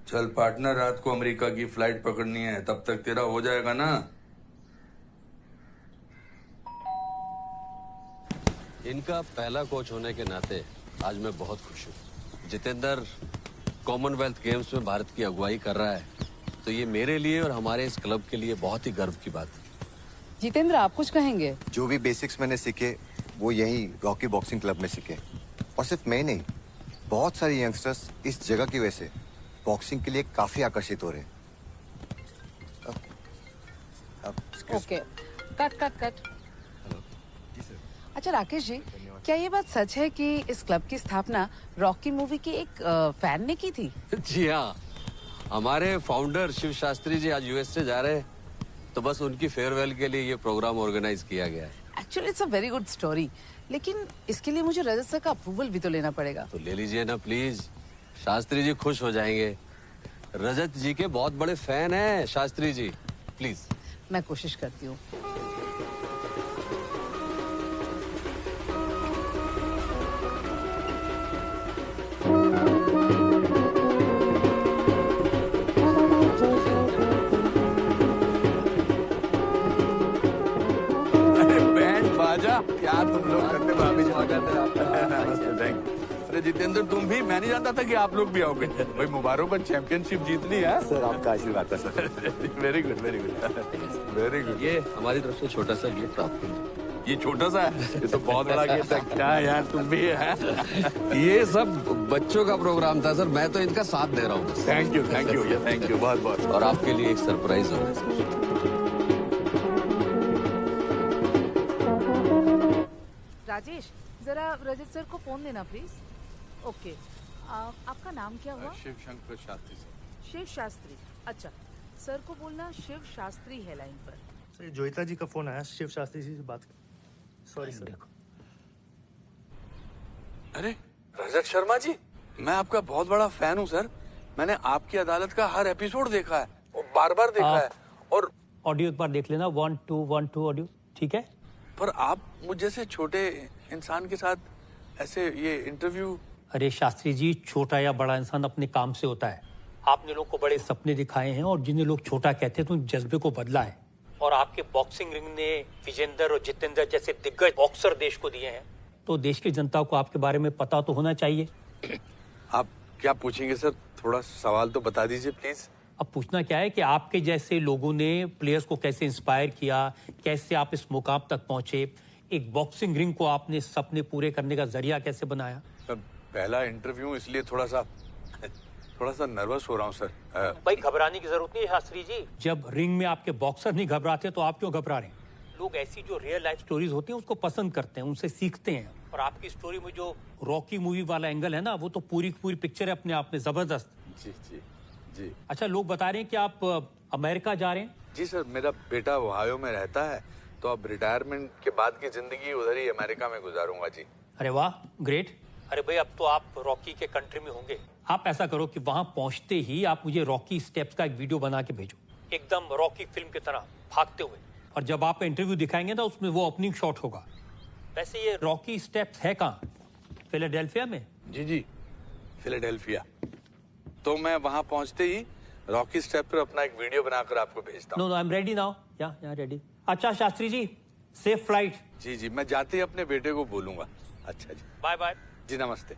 चल पार्टनर, रात को अमेरिका की फ्लाइट पकड़नी है, तब तक तेरा हो जाएगा ना। इनका पहला कोच होने के नाते आज मैं बहुत खुश हूँ। जितेंद्र कॉमनवेल्थ गेम्स में भारत की अगुवाई कर रहा है, तो ये मेरे लिए और हमारे इस क्लब के लिए बहुत ही गर्व की बात है। जितेंद्र, आप कुछ कहेंगे? जो भी बेसिक्स मैंने सीखे वो यही रॉकी बॉक्सिंग क्लब में सीखे, और सिर्फ मैं नहीं, बहुत सारे यंगस्टर्स इस जगह की वजह से बॉक्सिंग के लिए काफी आकर्षित हो रहे हैं। Okay, cut. अच्छा राकेश जी, क्या ये बात सच है कि इस क्लब की स्थापना रॉकी मूवी की एक फैन ने की थी? जी हाँ, हमारे फाउंडर शिव शास्त्री जी आज यूएस से जा रहे हैं, तो बस उनकी फेयरवेल के लिए ये प्रोग्राम ऑर्गेनाइज किया गया है। Actually it's a very good story, लेकिन इसके लिए मुझे रजत सर का अप्रूवल भी तो लेना पड़ेगा। तो ले लीजिए ना प्लीज, शास्त्री जी खुश हो जाएंगे। रजत जी के बहुत बड़े फैन हैं शास्त्री जी, प्लीज। मैं कोशिश करती हूँ। क्या तुम लोग करते भाभी जी करते। अरे जितेंद्र, तुम भी, मैं नहीं जानता था कि आप लोग भी आओगे। भाई मुबारक, चैंपियनशिप जीत ली है सर। आपका आशीर्वाद था sir. Very good very good very good. ये हमारी तरफ से छोटा सा गिफ्ट आपको। ये छोटा सा है, ये तो बहुत बड़ा गिफ्ट है। क्या यार, तुम भी है। ये सब बच्चों का प्रोग्राम था सर, मैं तो इनका साथ दे रहा हूँ। थैंक यू थैंक यू बहुत बहुत। और आपके लिए एक सरप्राइज होगा सर। राजेश, जरा रजत सर को फोन देना प्लीज। ओके, आपका नाम क्या हुआ? शिव शंकर शास्त्री सर। शिव शास्त्री, अच्छा। सर को बोलना शिव शास्त्री है लाइन पर। सर, जोईता जी का फोन आया, शिव शास्त्री जी से बात कर। Sorry sir. अरे रजत शर्मा जी, मैं आपका बहुत बड़ा फैन हूँ सर। मैंने आपकी अदालत का हर एपिसोड देखा है, बार बार देखा है। और ऑडियो एक बार देख लेना, 1 2 1 2 ऑडियो, ठीक है? पर आप मुझ जैसे छोटे इंसान के साथ ऐसे ये इंटरव्यू। अरे शास्त्री जी, छोटा या बड़ा इंसान अपने काम से होता है। आपने लोग को बड़े सपने दिखाए हैं, और जिन्हें लोग छोटा कहते हैं तो उन जज्बे को बदला है। और आपके बॉक्सिंग रिंग ने विजेंद्र और जितेंद्र जैसे दिग्गज बॉक्सर देश को दिए हैं, तो देश की जनता को आपके बारे में पता तो होना चाहिए। आप क्या पूछेंगे सर? थोड़ा सवाल तो बता दीजिए प्लीज। अब पूछना क्या है कि आपके जैसे लोगों ने प्लेयर्स को कैसे इंस्पायर किया, कैसे आप इस मुकाम तक पहुंचे, एक बॉक्सिंग रिंग को आपने सपने पूरे करने का जरिया कैसे बनाया। पहला इंटरव्यू, इसलिए थोड़ा सा नर्वस हो रहा हूँ सर। भाई घबराने की जरूरत नहीं है शास्त्री जी। जब रिंग में आपके बॉक्सर नहीं घबराते तो आप क्यों घबरा रहे हैं? लोग ऐसी जो रियल लाइफ स्टोरीज होती हैं उसको पसंद करते हैं, उनसे सीखते हैं। और आपकी स्टोरी में जो रॉकी मूवी वाला एंगल है ना, वो तो पूरी पूरी पिक्चर है अपने आप में, जबरदस्त। जी जी जी। अच्छा, लोग बता रहे हैं कि आप अमेरिका जा रहे हैं। जी सर, मेरा बेटा ओहायो में रहता है, तो अब रिटायरमेंट के बाद की जिंदगी उधर ही अमेरिका में गुजारूंगा जी। अरे वाह, ग्रेट। अरे भाई, अब तो आप रॉकी के कंट्री में होंगे। आप ऐसा करो कि वहां पहुंचते ही आप मुझे रॉकी स्टेप्स का एक वीडियो बना के भेजो, एकदम रॉकी फिल्म की तरह भागते हुए। और जब आप इंटरव्यू दिखाएंगे ना, उसमें वो ओपनिंग शॉट होगा। वैसे ये रॉकी स्टेप्स है कहाँ? फिलाडेल्फिया में? जी जी, फिलाडेल्फिया। तो मैं वहां पहुंचते ही रॉकी स्टेप पर अपना एक वीडियो बनाकर आपको भेजता हूँ। No, I am ready now. या रेडी। अच्छा शास्त्री जी, सेफ फ्लाइट। जी जी, मैं जाते ही अपने बेटे को बोलूंगा। अच्छा जी, बाय बाय जी, नमस्ते।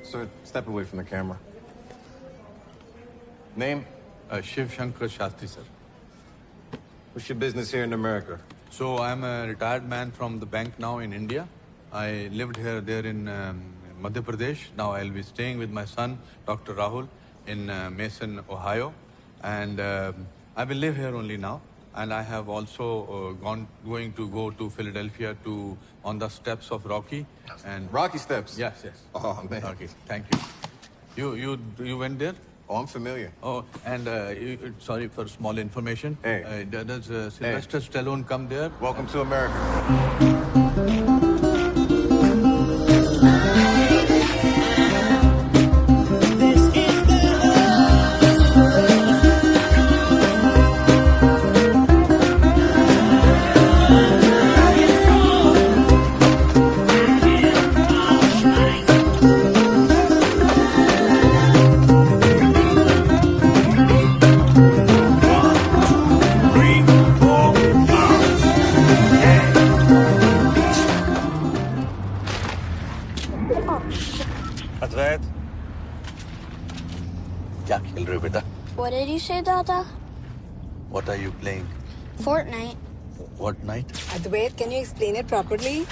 So step away from the camera. Name? Shiv Shankar Shastri sir. What's your business here in America? So I'm a retired man from the bank now in India. I lived there in Madhya Pradesh. Now I'll be staying with my son, Dr. Rahul, in Mason, Ohio. And I will live here only now. And I have also going to go to Philadelphia on the steps of Rocky. And Rocky Steps? Yes. Oh, man. Okay, thank you. You went there? Oh, I'm familiar. Oh, and sorry for small information. Hey. Does Sylvester Stallone come there? Welcome to America. did you say, Dada? What are you playing? Fortnite. What night? Advait, can you explain it properly?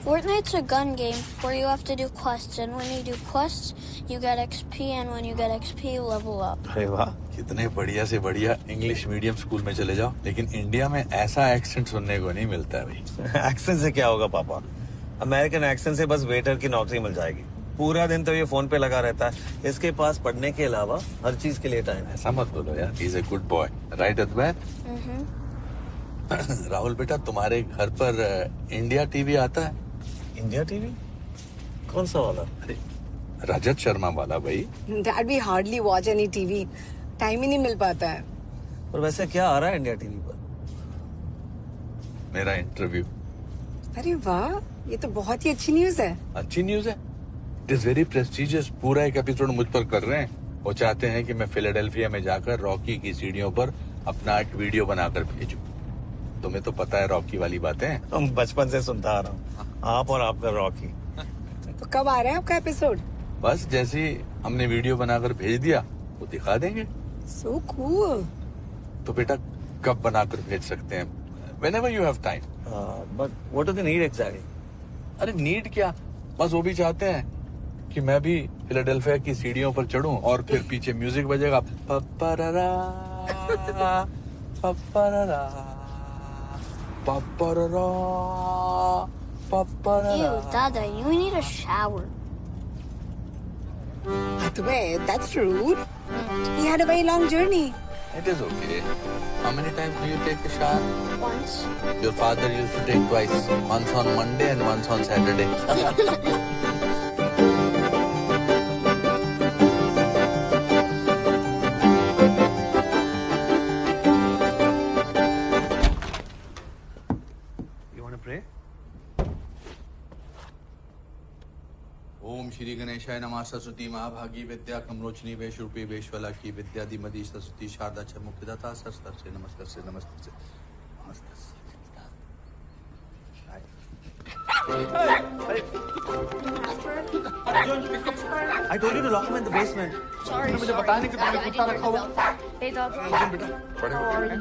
Fortnite's a gun game where you have to do quests, and when you do quests, you get XP, and when you get XP, you level up. अरे वाह, कितने बढ़िया से बढ़िया English medium school में चले जाओ, लेकिन इंडिया में ऐसा एक्सेंट सुनने को नहीं मिलता है भाई। एक्सेंट से क्या होगा पापा? अमेरिकन एक्सेंट से बस वेटर की नौकरी मिल जाएगी। पूरा दिन तो ये फोन पे लगा रहता है। इसके पास पढ़ने के अलावा हर चीज के लिए टाइम है। ऐसा मत बोलो यार, he is a good boy, right Advait? Rahul बेटा, तुम्हारे घर पर इंडिया टीवी आता है? India TV? कौन सा वाला? अरे रजत शर्मा वाला भाई। Dad, we hardly watch any TV. Time ही नहीं मिल पाता है। और वैसे क्या आ रहा है इंडिया टीवी पर? मेरा इंटरव्यू। अरे वाह, ये तो बहुत ही अच्छी न्यूज है। अच्छी न्यूज है, इट इज वेरी प्रेस्टिजियस। पूरा एक एपिसोड मुझ पर कर रहे हैं। वो चाहते हैं कि मैं फिलाडेल्फिया में जाकर रॉकी की सीढ़ियों पर अपना एक वीडियो बनाकर भेजूं। तुम्हें तो पता है रॉकी वाली बातें। हम बचपन से सुनता आ रहा हूँ, आप और आपका रॉकी। तो कब आ रहा है आपका एपिसोड? बस जैसे ही हमने वीडियो बनाकर भेज दिया वो दिखा देंगे। So cool. तो बेटा कब बनाकर भेज सकते हैं? Whenever you have time. But what do they need exactly? अरे नीड क्या, बस वो भी चाहते हैं कि मैं भी फिलाडेल्फिया की सीढ़ियों पर चढ़ूं और फिर पीछे म्यूजिक बजेगा, पप्पररा पप्पररा पप्पररा पप्पररा। Ew, Dada, you need a shower. Advait, that's rude. He had a very long journey. It is okay. How many times do you take a shower? Once. Your father used to take twice, once on Monday and once on Saturday. You want to pray? ओम श्री गणेशाय नमः। सरस्वती महाभागी विद्या कमलोचनी वेशरूपी वेशवला की विद्या दिमदी सरस्वती शारदा च मुख्यदाता सरस्तर से नमस्कार से नमस्कार से नमस्कार से। I told you to lock him in the basement. Sorry, मुझे बताया नहीं कि तुमने कुत्ता रखा हुआ। Hey, Dada. बड़े हो गए हैं?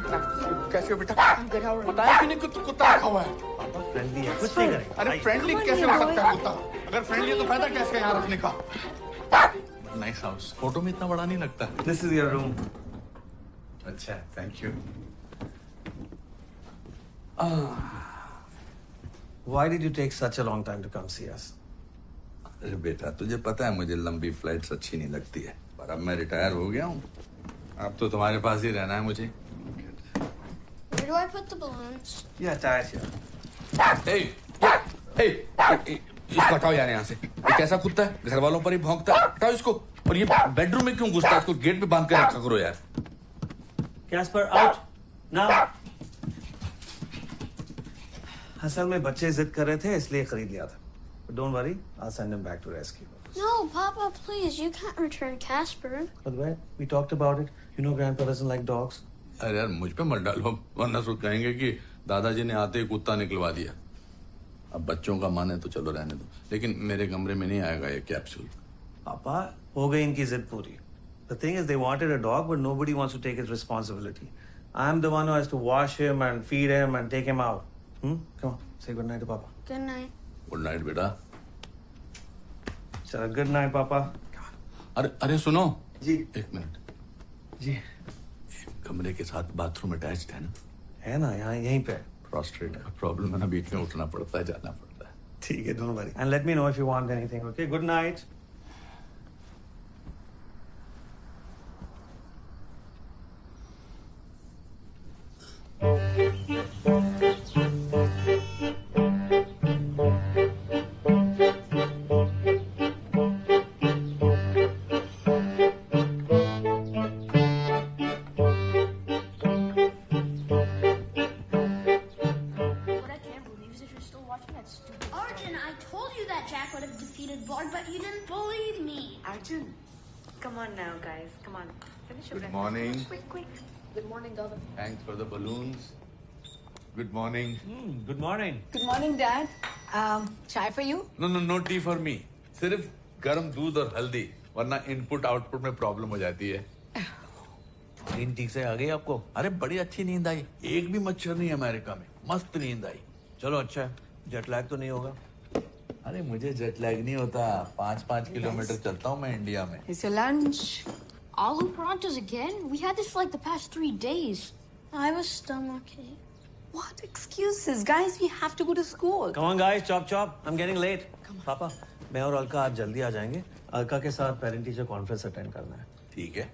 कैसे हो बेटा? I'm good. How are you? बताया कि नहीं कि कुत्ता रखा हुआ है? पापा फ्रेंडली है, कुछ नहीं करेंगे। अरे फ्रेंडली कैसे हो सकता है कुत्ता? अगर फ्रेंडली है तो फायदा कैसे है यहाँ रखने का? नाइस हाउस, फोटो में इतना बड़ा नहीं लगता। This is your room. अच्छा, thank you. Why did you take such a long time to come see us? अरे बेटा, तुझे पता है मुझे लंबी फ्लाइट्स अच्छी नहीं लगती है, पर अब मैं रिटायर हो गया हूँ। अब तो तुम्हारे पास ही रहना है मुझे। Where do I put the balloons? Yeah, attached here. इसको हटाओ यार यहाँ से। ये कैसा कुत्ता है, घर वालों पर ही भौंकता है। हटाओ इसको। और ये बेडरूम में क्यों घुसता है? इसको गेट पे बांध कर रखा करो यार। Casper, out now. असल में बच्चे जिद कर रहे थे इसलिए खरीद लिया था। But don't worry, I'll send him back to rescue. No, Papa, please. You can't return Casper. But wait, we talked about it. You know Grandpa doesn't like dogs. अरे यार मुझ पे मत डालो, वरना सब कहेंगे कि दादाजी ने आते ही कुत्ता निकलवा दिया। अब बच्चों का माने तो चलो रहने दो, लेकिन मेरे कमरे में नहीं आएगा ये कैप्सूल। पापा, हो गई इनकी जिद पूरी। The thing is, they wanted a dog, but nobody wants to take his responsibility. I'm the one who has to wash him and feed him and take him out. Come on, say good night to Papa. Good night. Good night बेटा। चलो, good night, Papa. अरे अरे सुनो जी। एक minute. जी। कमरे के साथ bathroom attached है ना? है ना, यहाँ यहीं पे। प्रोस्टेट का प्रॉब्लम है ना, बीच में उठना पड़ता है, जाना पड़ता है। ठीक है, don't worry. And let me know if you want anything, okay? Good night. What I can't believe is if you're still watching that stupid. Arjun, I told you that Jack would have defeated Borg, but you didn't believe me. Arjun, come on now, guys. Come on. Finish your Good breakfast. morning. Quick. Good morning, Dada. Thanks for the balloons. Good morning. Good morning. Good morning, Dad. Chai for you? No tea for me. सिर्फ गर्म दूध और हल्दी, वरना input output में problem हो जाती है। नींद ठीक से आ गई आपको? अरे बड़ी अच्छी नींद आई, एक भी मच्छर नहीं अमेरिका में, मस्त नींद आई। चलो अच्छा है, जेट लैग तो नहीं होगा। अरे मुझे जेट लैग नहीं होता, 5-5 किलोमीटर चलता हूँ मैं इंडिया में। It's your lunch. Aloo paranthas again? We had this for like the past 3 days. I was stomachache. What excuses? Guys, we have to go to school. Come on guys, chop chop. I'm getting late. पापा, मैं और अलका आज जल्दी आ जाएंगे। अलका के साथ parent teacher conference attend करना है। ठीक है।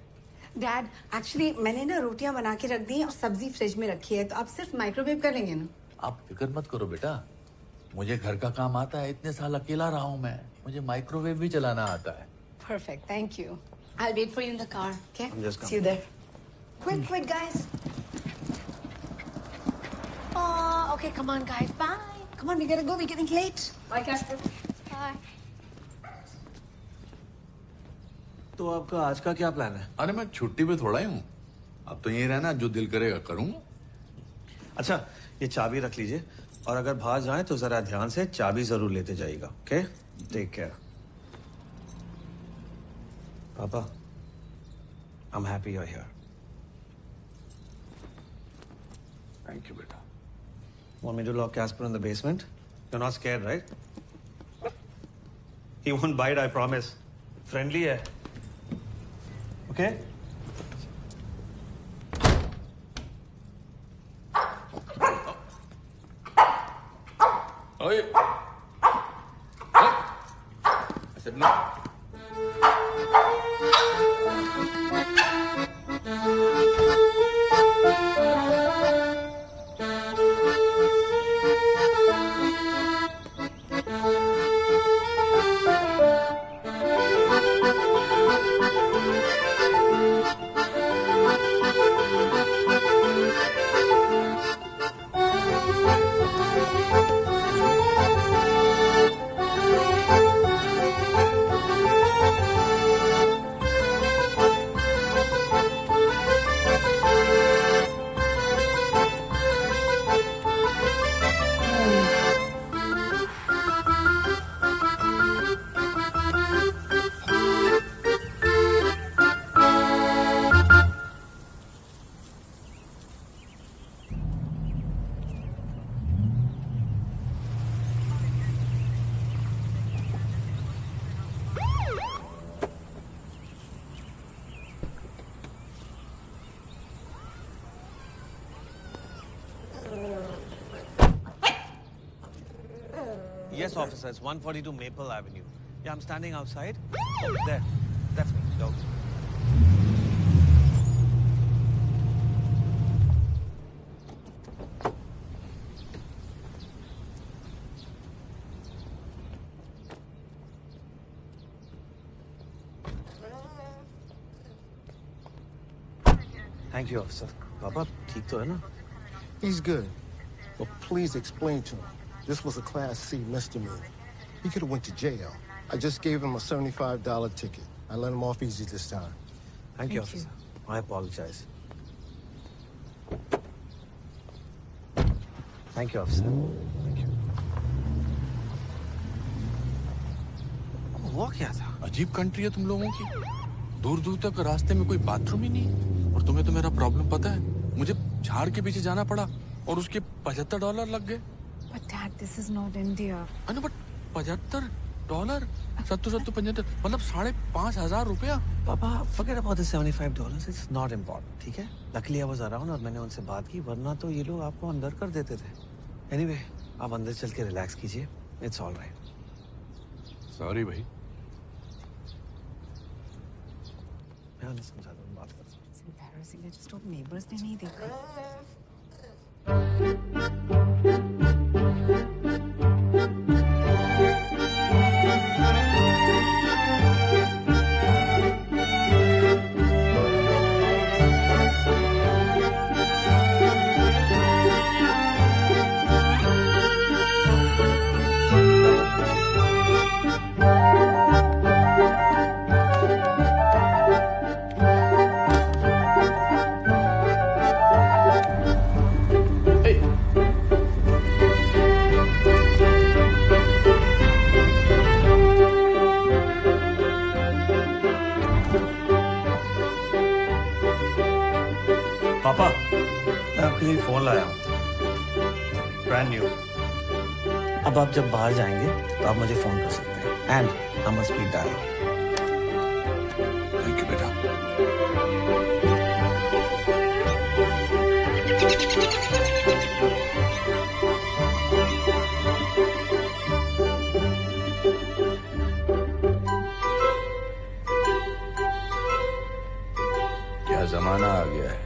डैड, एक्चुअली मैंने ना रोटियां बना के रख दी और सब्जी फ्रिज में रखी है, तो आप सिर्फ माइक्रोवेव कर लेंगे ना? आप फिक्र मत करो बेटा, मुझे घर का काम आता है, इतने साल अकेला रहा हूँ मैं, मुझे माइक्रोवेव भी चलाना आता है। Perfect, thank you. I'll wait for you in the car, okay? I'm just coming. See you there. Quick, guys. Oh, okay, come on, guys. Bye. Come on, we gotta go. We're getting late. Bye, Casper. Bye. तो आपका आज का क्या plan है? अरे मैं छुट्टी पे थोड़ा ही हूँ, अब तो यहीं रहना, जो दिल करेगा करूँगा। अच्छा, ये चाबी रख लीजिए और अगर बाहर जाए तो जरा ध्यान से चाबी जरूर लेते जाइएगा, ओके? Take care. पापा, I'm happy you're here. Thank you बेटा। Want me to lock Casper in the basement? You're not scared, right? He won't bite, I promise. Friendly है. Okay? ओए, ऐसे ना। Yes, officer. It's 142 Maple Avenue. Yeah, I'm standing outside. Oh, there. That's me. Go. Thank you, officer. Papa, ठीक तो है ना? He's good. But please explain to him. This was a Class C misdemeanor. He could have went to jail. I just gave him a $75 ticket. I let him off easy this time. Thank you, officer. I apologize. Thank you, officer. Thank you. हुआ क्या था? अजीब country है तुम लोगों की, दूर दूर तक रास्ते में कोई बाथरूम ही नहीं। और तुम्हें तो मेरा प्रॉब्लम पता है, मुझे झाड़ के पीछे जाना पड़ा और उसके $75 लग गए। But Dad, this is not India. अरे बट $75, 70-75 मतलब 5,500 रुपया। Papa, forget about the $75. It's not important, ठीक है? Luckily I was around और मैंने उनसे बात की, वरना तो ये लोग आपको अंदर कर देते थे। Anyway, आप अंदर चल के रिलैक्स कीजिए। It's all right. सॉरी भाई। मैं उन्हें समझा दूँ, बात कर सकता हूँ। It's embarrassing. I just hope neighbors ने नहीं देखा। पापा, मैं आपके लिए फोन लाया हूँ, ब्रांड न्यू। अब आप जब बाहर जाएंगे तो आप मुझे फोन कर सकते हैं and I must speed dial. Thank you बेटा। क्या जमाना आ गया है,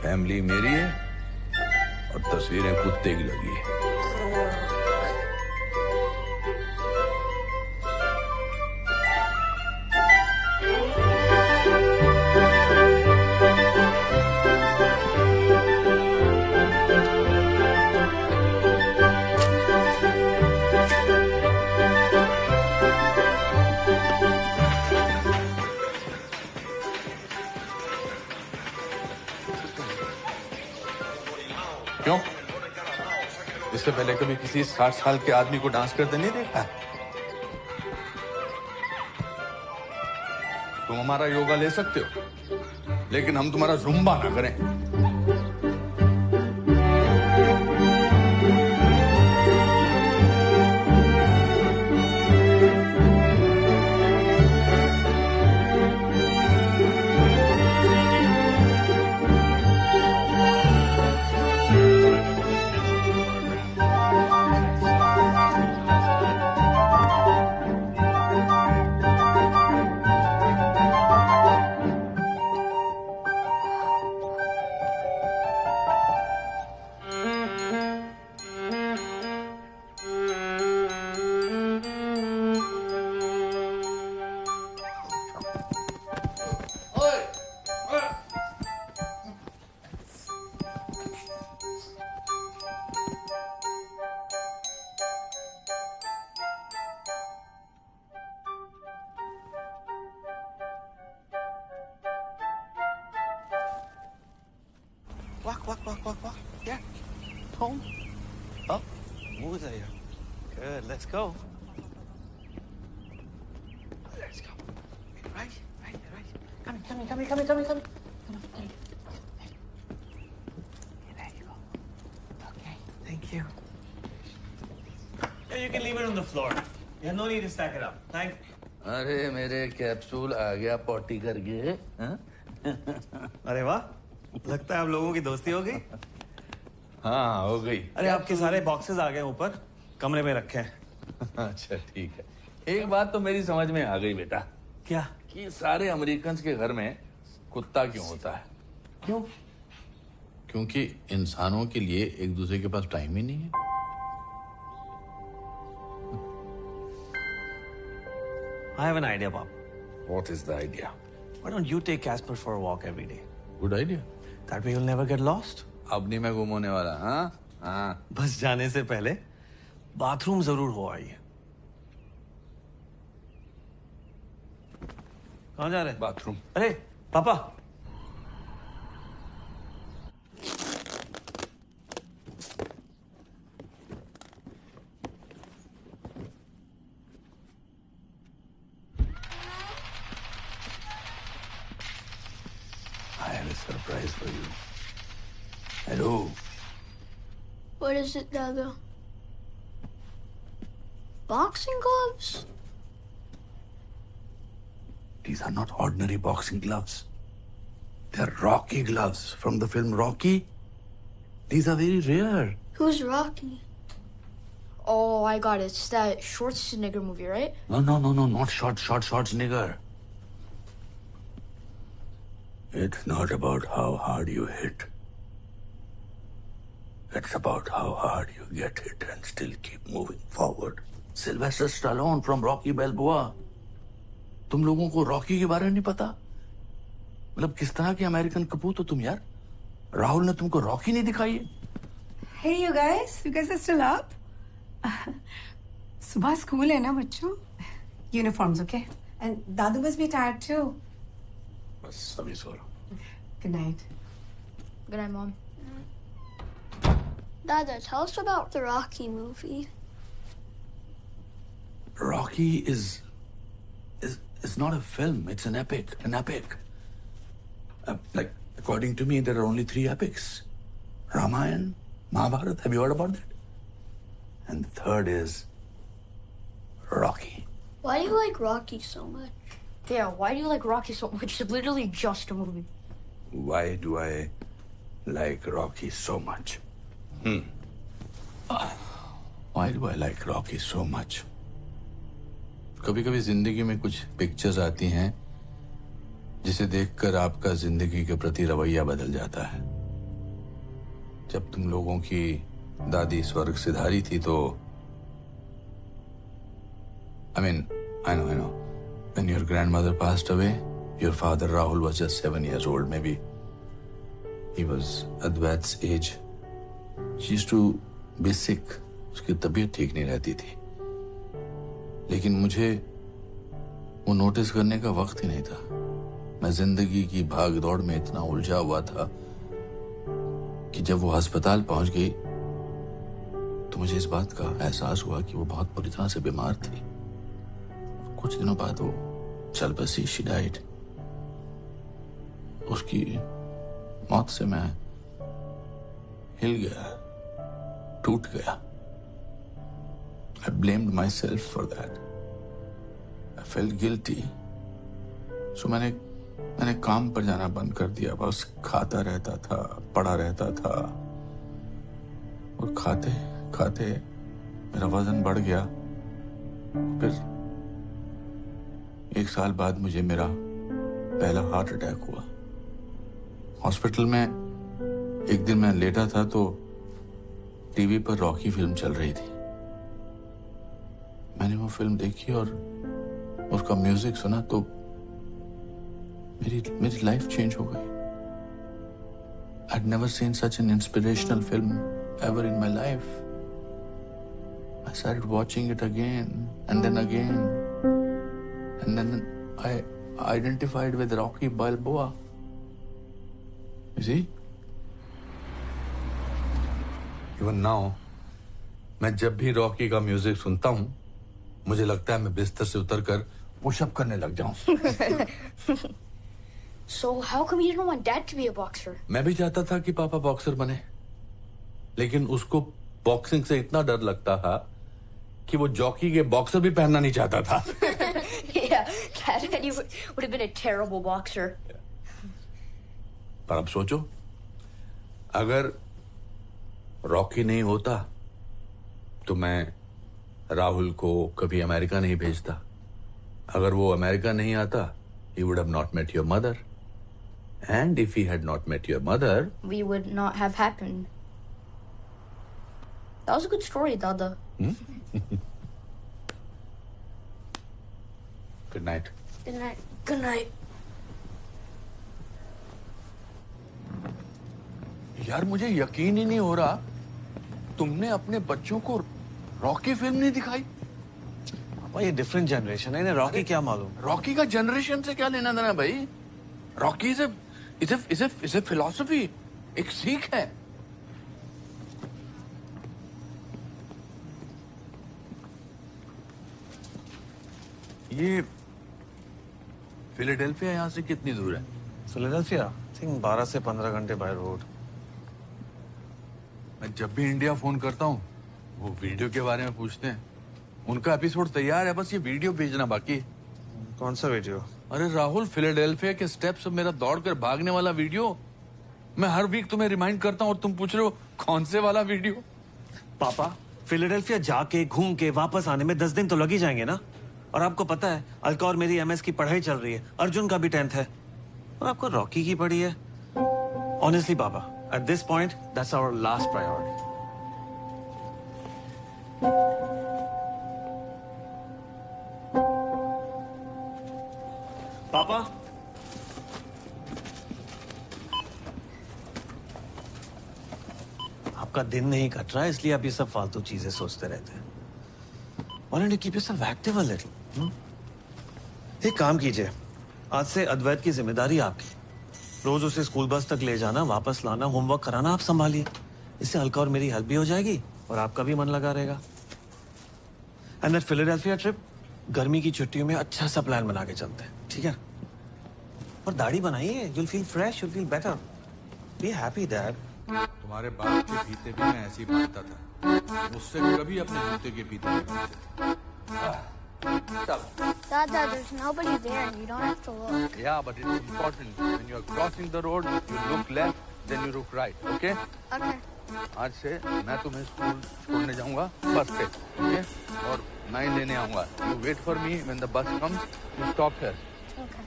फैमिली मेरी है और तस्वीरें कुत्ते की लगी है। क्यों? इससे पहले कभी किसी 60 साल के आदमी को डांस करते नहीं देखा? तुम हमारा योगा ले सकते हो, लेकिन हम तुम्हारा जुम्बा ना करें। Walk. Yeah. Home. Up. Move there. Good. Let's go. Let's go. Right. Coming. Come on. There you go. Okay. Thank you. Yeah, you can leave it on the floor. Yeah, no need to stack it up. Thank you. अरे मेरे capsule आ गया potty करके। अरे वाह, लगता है आप लोगों की दोस्ती हो गई। हाँ हो गई। अरे आपके सारे बॉक्सेस आ गए ऊपर कमरे में रखे हैं। अच्छा ठीक है। एक बात तो मेरी समझ में आ गई बेटा। क्या? कि सारे अमेरिकन के घर में कुत्ता क्यों होता है? क्यों? क्योंकि इंसानों के लिए एक दूसरे के पास टाइम ही नहीं है। I have an idea, Bob. What is the idea? Why don't you take Casper for a walk every day? Good idea. That way you'll never get lost. अब नहीं मैं गुम होने वाला। हाँ। बस जाने से पहले बाथरूम जरूर हो आइए। कहाँ जा रहे हैं? बाथरूम। अरे पापा। I have a surprise for you. Hello. What is it, Dada? Boxing gloves? These are not ordinary boxing gloves. They're Rocky gloves from the film Rocky. These are very rare. Who's Rocky? Oh, I got it. It's that Schwarzenegger movie, right? No, not short, nigger. It's not about how hard you hit. It's about how hard you get hit and still keep moving forward. Sylvester Stallone from Rocky Balboa. तुम लोगों को Rocky के बारे में नहीं पता? मतलब किस तरह के अमेरिकन कपूत हो तुम यार? राहुल ने तुमको रॉकी नहीं दिखाई है? Hey you guys are still up? सुबह स्कूल है ना बच्चों? Uniforms, okay? And Dadu must be tired too. बस सभी सो रहा। Good night. Good night, Mom. Dada, tell us about the Rocky movie. Rocky is not a film. It's an epic. Like According to me, there are only 3 epics: Ramayana, Mahabharata. Have you heard about that? And the third is Rocky. Why do you like Rocky so much? Yeah, why do you like Rocky so much? It's literally just a movie. Why do I like Rocky so much? Why do I like Rocky so much? कभी-कभी जिंदगी में कुछ pictures आती हैं जिसे देखकर आपका जिंदगी के प्रति रवैया बदल जाता है। जब तुम लोगों की दादी स्वर्ग सिधारी थी तो I know. When your grandmother passed away, your father Rahul was just 7 years old, maybe. He was Advait's age. She used to be sick. उसकी तबीयत ठीक नहीं रहती थी। लेकिन मुझे वो नोटिस करने का वक्त ही नहीं था। मैं जिंदगी की भाग दौड़ में इतना उलझा हुआ था कि जब वो अस्पताल पहुंच गई तो मुझे इस बात का एहसास हुआ कि वो बहुत बुरी तरह से बीमार थी। कुछ दिनों बाद वो चल बसी, शी डाइड। उसकी मौत से मैं हिल गया, टूट गया। I blamed myself for that. I felt guilty. So मैंने काम पर जाना बंद कर दिया। बस खाता रहता था, पड़ा रहता था और खाते खाते मेरा वजन बढ़ गया। फिर 1 साल बाद मुझे मेरा पहला हार्ट अटैक हुआ। हॉस्पिटल में एक दिन मैं लेटा था तो टीवी पर रॉकी फिल्म चल रही थी। मैंने वो फिल्म देखी और उसका म्यूजिक सुना तो मेरी लाइफ चेंज हो गई। I'd never seen such an inspirational film ever in my life. I started watching it again and then again. And then I identified with Rocky Balboa. You see? Even now, मैं जब भी Rocky का music सुनता हूँ, मुझे लगता है मैं बिस्तर से उतरकर पुशअप करने लग जाऊं। So how come you didn't want Dad to be a boxer? मैं भी चाहता था कि पापा बॉक्सर बने, लेकिन उसको बॉक्सिंग से इतना डर लगता था कि वो जॉकी के बॉक्सर भी पहनना नहीं चाहता था। Yeah, Dad and you would have been a terrible boxer. पर अब सोचो, अगर रॉकी नहीं होता तो मैं राहुल को कभी अमेरिका नहीं भेजता। अगर वो अमेरिका नहीं आता, he would have not met your mother. And if he had not met your mother, We would not have happened. That was a good story, Dada. Good night. Good night. Good night. यार मुझे यकीन ही नहीं हो रहा, तुमने अपने बच्चों को रॉकी फिल्म नहीं दिखाई। पापा ये डिफरेंट जनरेशन है, इन्हें रॉकी क्या मालूम। रॉकी का जनरेशन से क्या लेना देना भाई। रॉकी इज ए फिलॉसफी, एक सीख है। ये फिलाडेल्फिया यहाँ से कितनी दूर है? फिलाडेल्फिया आई थिंक 12 से 15 घंटे बाय रोड। मैं जब भी इंडिया फोन करता हूँ वो वीडियो के बारे में पूछते हैं। उनका एपिसोड तैयार है, बस ये वीडियो भेजना बाकी है। कौन सा वीडियो? अरे राहुल, फिलाडेल्फिया के स्टेप्स मेरा दौड़कर भागने वाला वीडियो। मैं हर वीक तुम्हें रिमाइंड करता हूँ और तुम पूछ रहे हो कौन से वाला वीडियो। पापा फिलाडेल्फिया जाके घूम के वापस आने में 10 दिन तो लग ही जाएंगे ना। और आपको पता है अलका और मेरी MS की पढ़ाई चल रही है, अर्जुन का भी 10th है और आपको रॉकी की पढ़ी है। ऑनेस्टली पापा, at this point that's our last priority. पापा आपका दिन नहीं कट रहा है इसलिए आप ये सब फालतू चीजें सोचते रहते हैं। Why don't you keep yourself active a little? एक काम कीजिए, आज से अद्वैत की जिम्मेदारी आपकी। रोज उसे स्कूल बस तक ले जाना, वापस लाना, होमवर्क कराना आप संभालिए। इससे अलका और मेरी हेल्प भी हो जाएगी और आपका भी मन लगा रहेगा। एंड दैट फिलाडेल्फिया ट्रिप गर्मी की छुट्टियों में अच्छा सा प्लान बना के चलते हैं, ठीक है? और दाढ़ी बनाइए. You'll feel fresh. You'll feel better. Be happy, Dad. तुम्हारे बाप के फीते भी मैं ऐसे ही बांधता था. मुझसे कभी अपने जूते के फीते नहीं बांधते. Dada, there's nobody there. You don't have to look. Yeah, but it's important. When you are crossing the road, you look left, then you look right. Okay? Okay. आज से मैं तुम्हें स्कूल छोड़ने जाऊंगा बस पे. Okay? और मैं ही लेने आऊंगा. You wait for me when the bus comes. You stop here. Okay.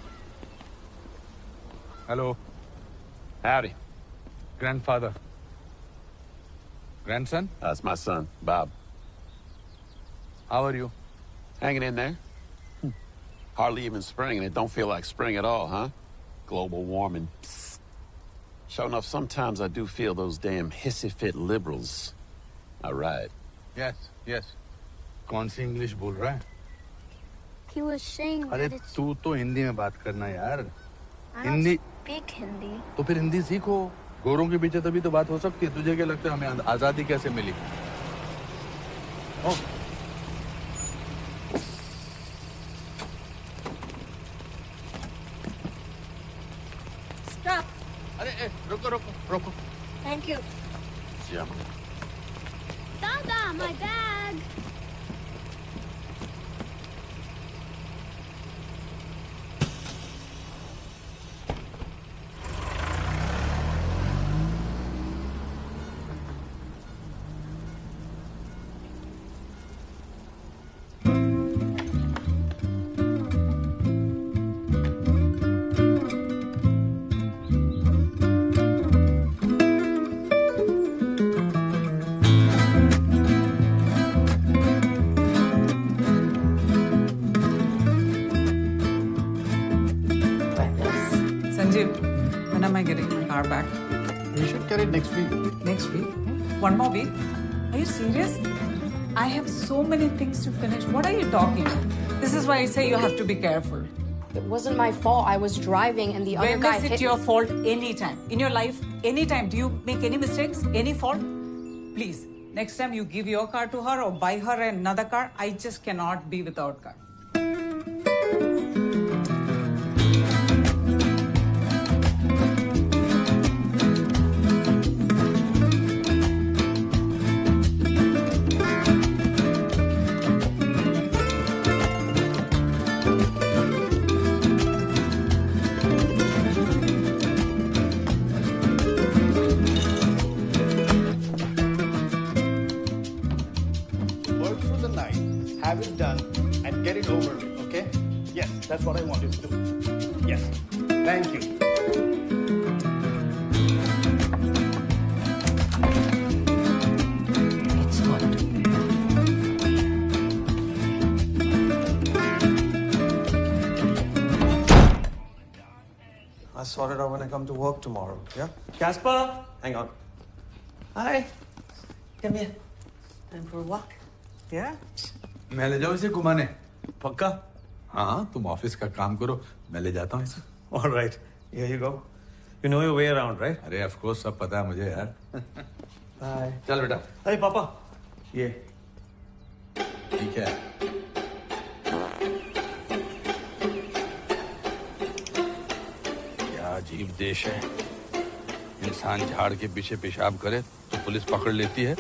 Hello. Howdy. Grandfather. Grandson? That's my son, Bob. How are you? Hanging in there. Hardly even spring, and it don't feel like spring at all, huh? Global warming. Psst. Sure enough, sometimes I do feel those damn hissy-fit liberals are right. Yes, yes. कौन सी English बोल रहा है? He was saying अरे that it's... तू तो हिंदी में बात करना यार. I don't Hindi. speak Hindi. तो फिर हिंदी सीखो. गोरों के पीछे तभी तो बात हो सकती है. तुझे क्या लगता है हमें आजादी कैसे मिली? ओह. Stop. अरे रुको रुको रुको. Thank you. Yeah. Dada, my bag. When am I getting my car back? You should get it next week. Next week? One more week? Are you serious? I have so many things to finish. What are you talking? This is why I say you have to be careful. It wasn't my fault. I was driving and the other When guy is it hit your me. fault? Anytime. In your life, anytime. Do you make any mistakes? Any fault? Please, next time you give your car to her or buy her another car, I just cannot be without car. Work through the night, have it done, and get it over with, okay? Yes, that's what I want you to do. Yes. Thank you. It's hot. I'll sort it out when I come to work tomorrow. Yeah? Casper, hang on. Hi. Come here. Time for a walk. Yeah? मैं ले जाऊँ इसे घुमाने. पक्का? हाँ, तुम office का काम करो. मैं ले जाता हूँ इसे. All right. Here you go. You know your way around, right? अरे of course सब पता है मुझे यार. Bye. चल बेटा. Hey, Papa. Yeah. ठीक है. क्या अजीब देश है. इंसान झाड़ के पीछे पेशाब करे तो पुलिस पकड़ लेती है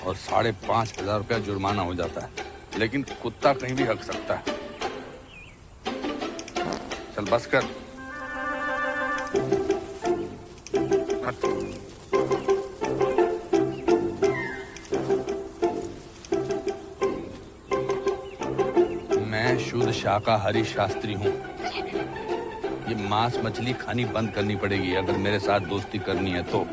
और 5,500 रुपया जुर्माना हो जाता है. लेकिन कुत्ता कहीं भी हक सकता है. चल बस कर. मैं शुद्ध शाकाहारी शास्त्री हूँ. ये मांस मछली खानी बंद करनी पड़ेगी अगर मेरे साथ दोस्ती करनी है तो.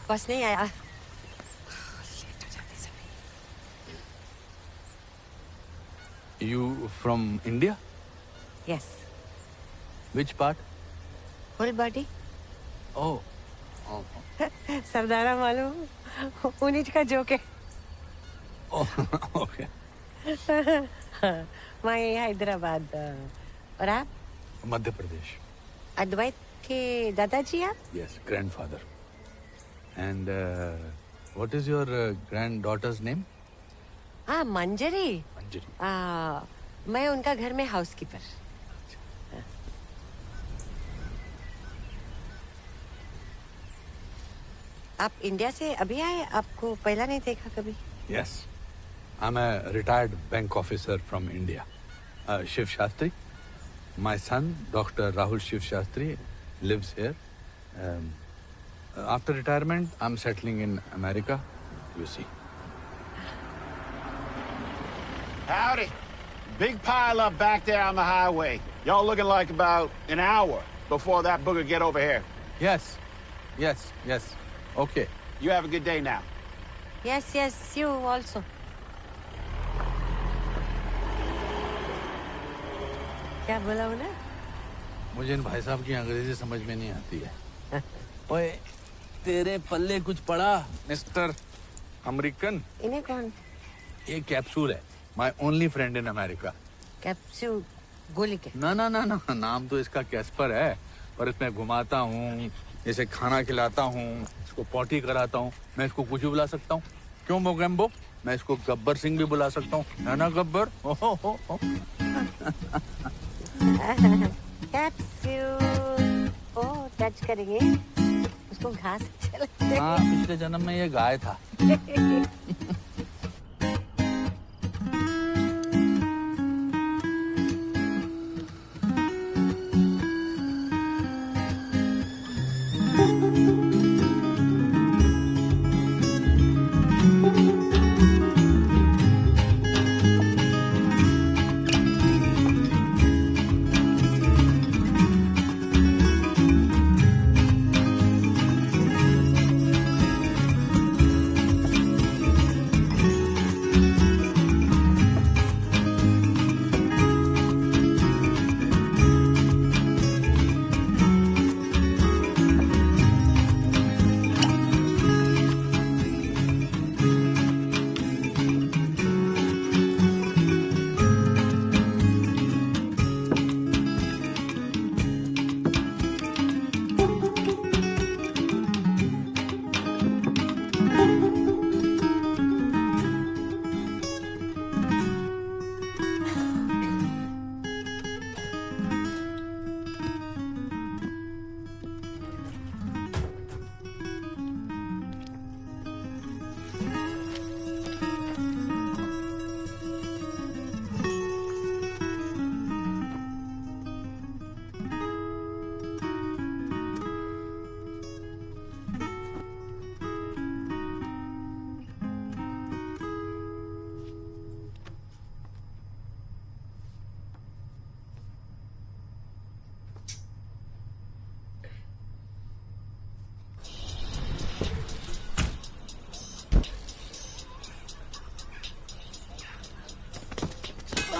बस नहीं आया. You from India? Yes. Which part? Full body. Oh. सरदारा मालूम उन्हीं का जोक है. Oh, okay. मैं हैदराबाद. और आप? मध्य प्रदेश. अद्वैत के दादाजी आप? Yes, grandfather. And what is your granddaughter's name? हाँ मंजरी. सर्जरी। मैं उनका घर में हाउसकीपर। आप इंडिया से अभी आए, आपको पहला नहीं देखा कभी? Yes, I'm a retired bank officer from India. Shiv Shastri. My son, Dr. Rahul Shiv Shastri, lives here. After retirement, I'm settling in America. You see. Howdy. Big pile up back there on the highway. Y'all looking like about an hour before that booger get over here. Yes. Okay. You have a good day now. Yes, you also. क्या बोला उन्हें? मुझे इन भाई साहब की अंग्रेजी समझ में नहीं आती है। ओए, तेरे पल्ले कुछ पड़ा, मिस्टर अमेरिकन? इन्हें कौन? ये कैप्सूल है। My only friend in America. Capsule गोली के? ना, नाम तो इसका कैस्पर है, पर इसमें घुमाता हूँ, इसे खाना खिलाता हूँ, इसको पॉटी कराता हूँ, मैं इसको कुछ भी बुला सकता हूँ। क्यों मोगेम्बो? मैं इसको गब्बर सिंह भी बुला सकता हूँ, है ना गब्बर? कैप्सूल, ओह टच करेंगे, उसको घास अच्छे लगते हैं। हाँ, पिछले जन्म में ये गाय था।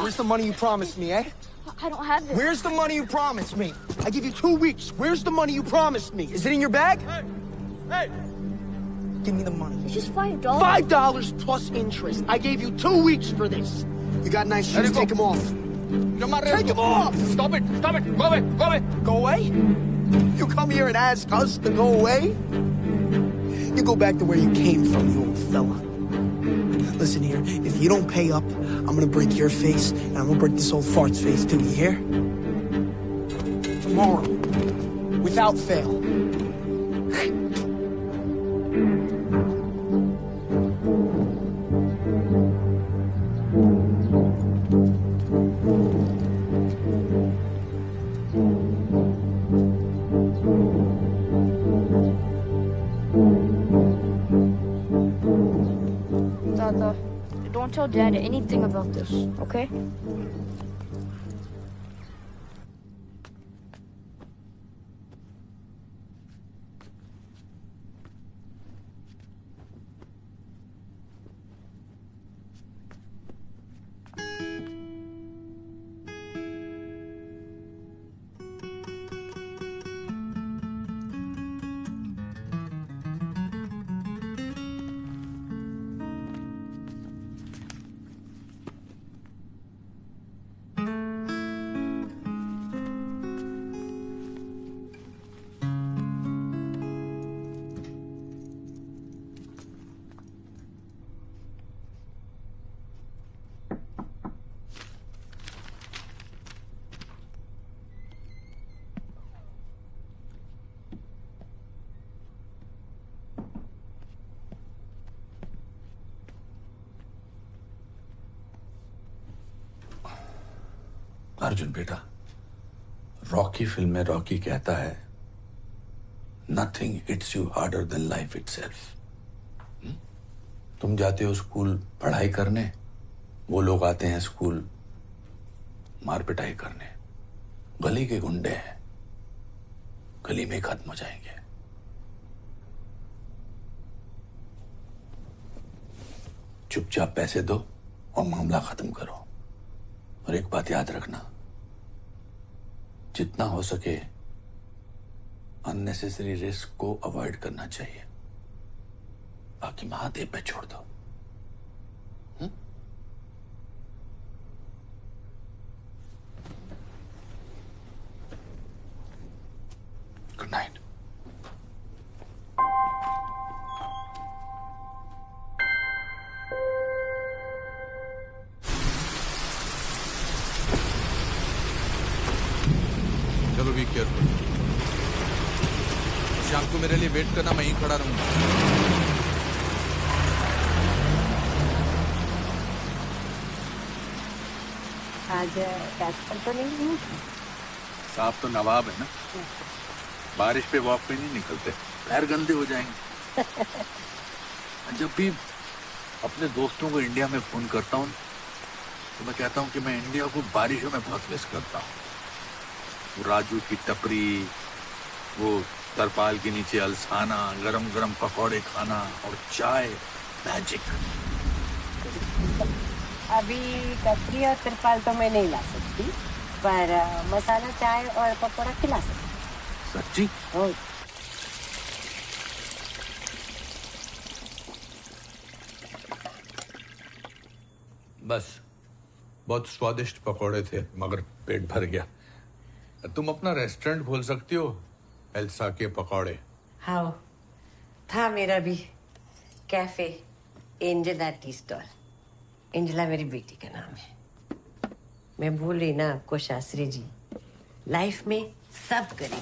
Where's the money you promised me, eh? I don't have this. Where's the money you promised me? I give you 2 weeks. Where's the money you promised me? Is it in your bag? Hey! Give me the money. It's just $5. $5 plus interest. I gave you 2 weeks for this. You got nice shoes. Take them off. Take them off! Stop it! Go away! Go away? You come here and ask us to go away? You go back to where you came from, you old fella. Listen here, if you don't pay up, I'm gonna break your face, and I'm gonna break this old fart's face too, you hear? Tomorrow. Without fail. Tata, don't tell Dad anything about this, okay? Arjun बेटा, Rocky film में Rocky कहता है, nothing hits you harder than life itself. तुम जाते हो school पढ़ाई करने, वो लोग आते हैं स्कूल मार पिटाई करने। गली के गुंडे हैं, गली में खत्म हो जाएंगे। चुपचाप पैसे दो और मामला खत्म करो। और एक बात याद रखना, जितना हो सके अननेसेसरी रिस्क को अवॉइड करना चाहिए। बाकी महादेव पे छोड़ दो। Good night. चलो बी केयरफुल। शाम को मेरे लिए वेट करना, मैं यहीं खड़ा रहूंगा। आज कैस्पर तो नहीं है? साहब तो नवाब है ना, बारिश पे वॉक पे नहीं निकलते, पैर गंदे हो जाएंगे। जब भी अपने दोस्तों को इंडिया में फोन करता हूँ तो मैं कहता हूँ कि मैं इंडिया को बारिशों में बहुत मिस करता हूँ। वो राजू की टपरी, वो तरपाल के नीचे अलसाना, गरम गरम पकौड़े खाना और चाय, मैजिक। अभी टपरी और तिरपाल तो मैं नहीं ला सकती, पर मसाला चाय और पकौड़ा खिला सकती। सच्ची? ओ। बस बहुत स्वादिष्ट पकौड़े थे, मगर पेट भर गया। तुम अपना रेस्टोरेंट खोल सकती हो, एल्सा के पकौड़े। हाँ, था मेरा भी cafe, Angela tea stall. Angela मेरी बेटी का नाम है। मैं भूल रही ना आपको शास्त्री जी, लाइफ में सब करें।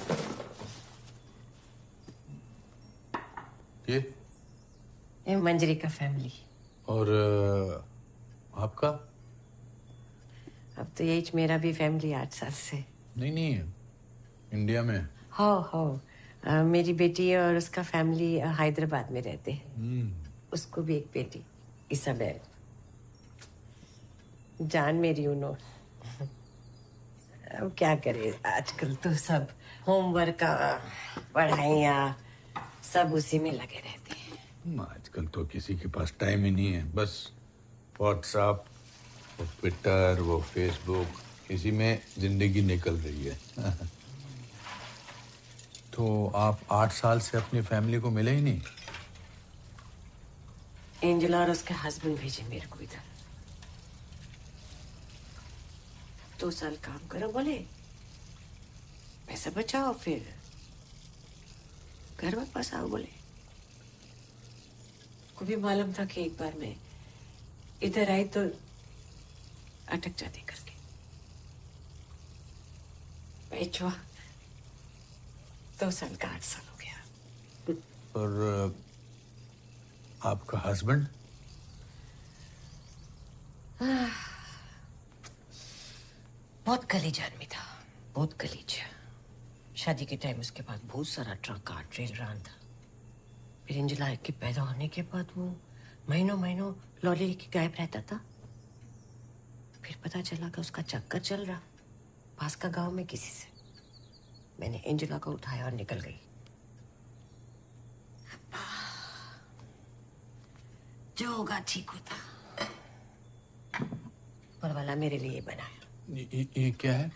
ये मंजरी का फैमिली। और आपका? अब तो यही मेरा भी फैमिली 8 साल से। नहीं, इंडिया में। हाँ, मेरी बेटी और उसका फैमिली हैदराबाद में रहते हैं। उसको भी एक बेटी इसाबेल। जान मेरी उनो। अब क्या करे, आजकल तो सब होमवर्क, पढ़ाइयाँ सब उसी में लगे रहते हैं। आजकल तो किसी के पास टाइम ही नहीं है, बस व्हाट्सएप, वो ट्विटर, वो फेसबुक, इसी में जिंदगी निकल रही है। तो आप 8 साल से अपनी फैमिली को मिले ही नहीं? एंजेला और उसके हस्बैंड भेजे मेरे को इधर। 2 साल काम करो बोले, पैसा बचाओ, फिर घर वापस आओ बोले। को भी मालूम था कि एक बार मैं इधर आई तो अटक जाती करके। बेचवा 2 साल का 8 साल हो गया। और आपका हस्बैंड? बहुत कलीज आदमी था, बहुत कलीज। शादी के टाइम उसके पास बहुत सारा ट्रक कार ट्रेल रहा था। फिर एंजेला के पैदा होने के बाद वो महीनों महीनों लॉरी लेके गायब रहता था। फिर पता चला कि उसका चक्कर चल रहा पास का गांव में किसी से। मैंने एंजेला को उठाया और निकल गई। जो होगा ठीक होता। ऊपर वाला मेरे लिए बनाया। ये क्या है?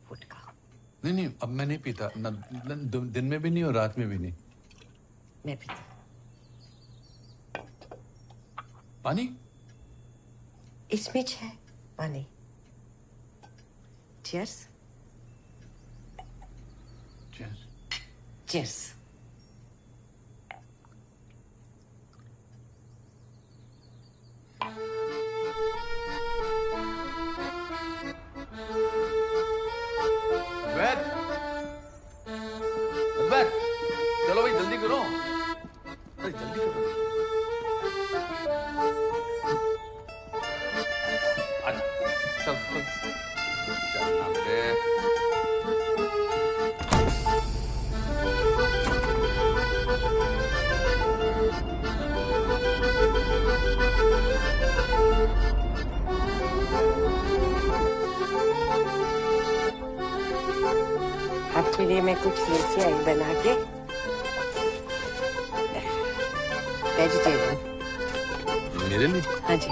फुटका। नहीं, अब मैं नहीं पीता, दिन में भी नहीं और रात में भी नहीं। मैं पीता। पानी? इसमें है पानी। चीयर्स। चीयर्स। चलो भाई जल्दी करो, अरे जल्दी करो। आजा, चल। आपके लिए मैं कुछ लेके आई बना के। वेजिटेबल। मेरे लिए? हाँ जी।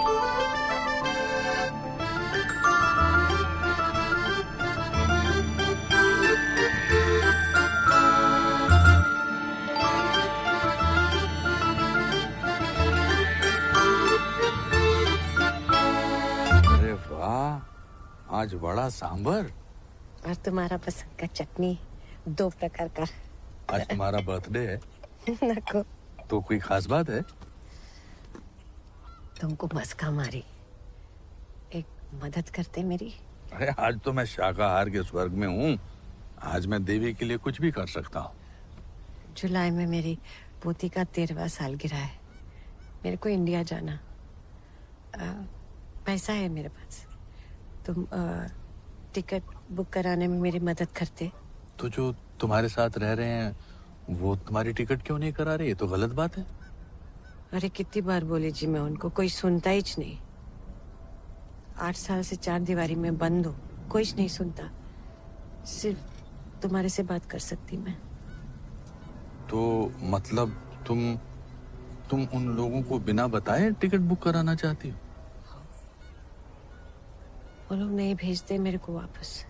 अरे वाह, आज बड़ा सांभर। और तुम्हारा पसंद का चटनी 2 प्रकार का। आज तुम्हारा बर्थडे है? नको। तो कोई खास बात है? तुमको मस्का मारी, एक मदद करते मेरी? अरे आज तो मैं शाकाहार के स्वर्ग में हूँ। आज मैं देवी के लिए कुछ भी कर सकता हूँ। जुलाई में मेरी पोती का 13वां सालगिरह है। मेरे को इंडिया जाना। पैसा है मेरे पास। तुम टिकट बुक कराने में मेरी मदद करते? तो जो तुम्हारे साथ रह रहे हैं वो तुम्हारी टिकट क्यों नहीं करा रहे? ये तो गलत बात है। अरे कितनी बार बोली जी मैं उनको, कोई सुनता ही नहीं। 8 साल से 4 दीवारी में बंद हूँ, कोई नहीं सुनता। सिर्फ तुम्हारे से बात कर सकती मैं। तो मतलब तुम उन लोगों को बिना बताए टिकट बुक कराना चाहती हो? वो लोग नहीं भेजते मेरे को वापस।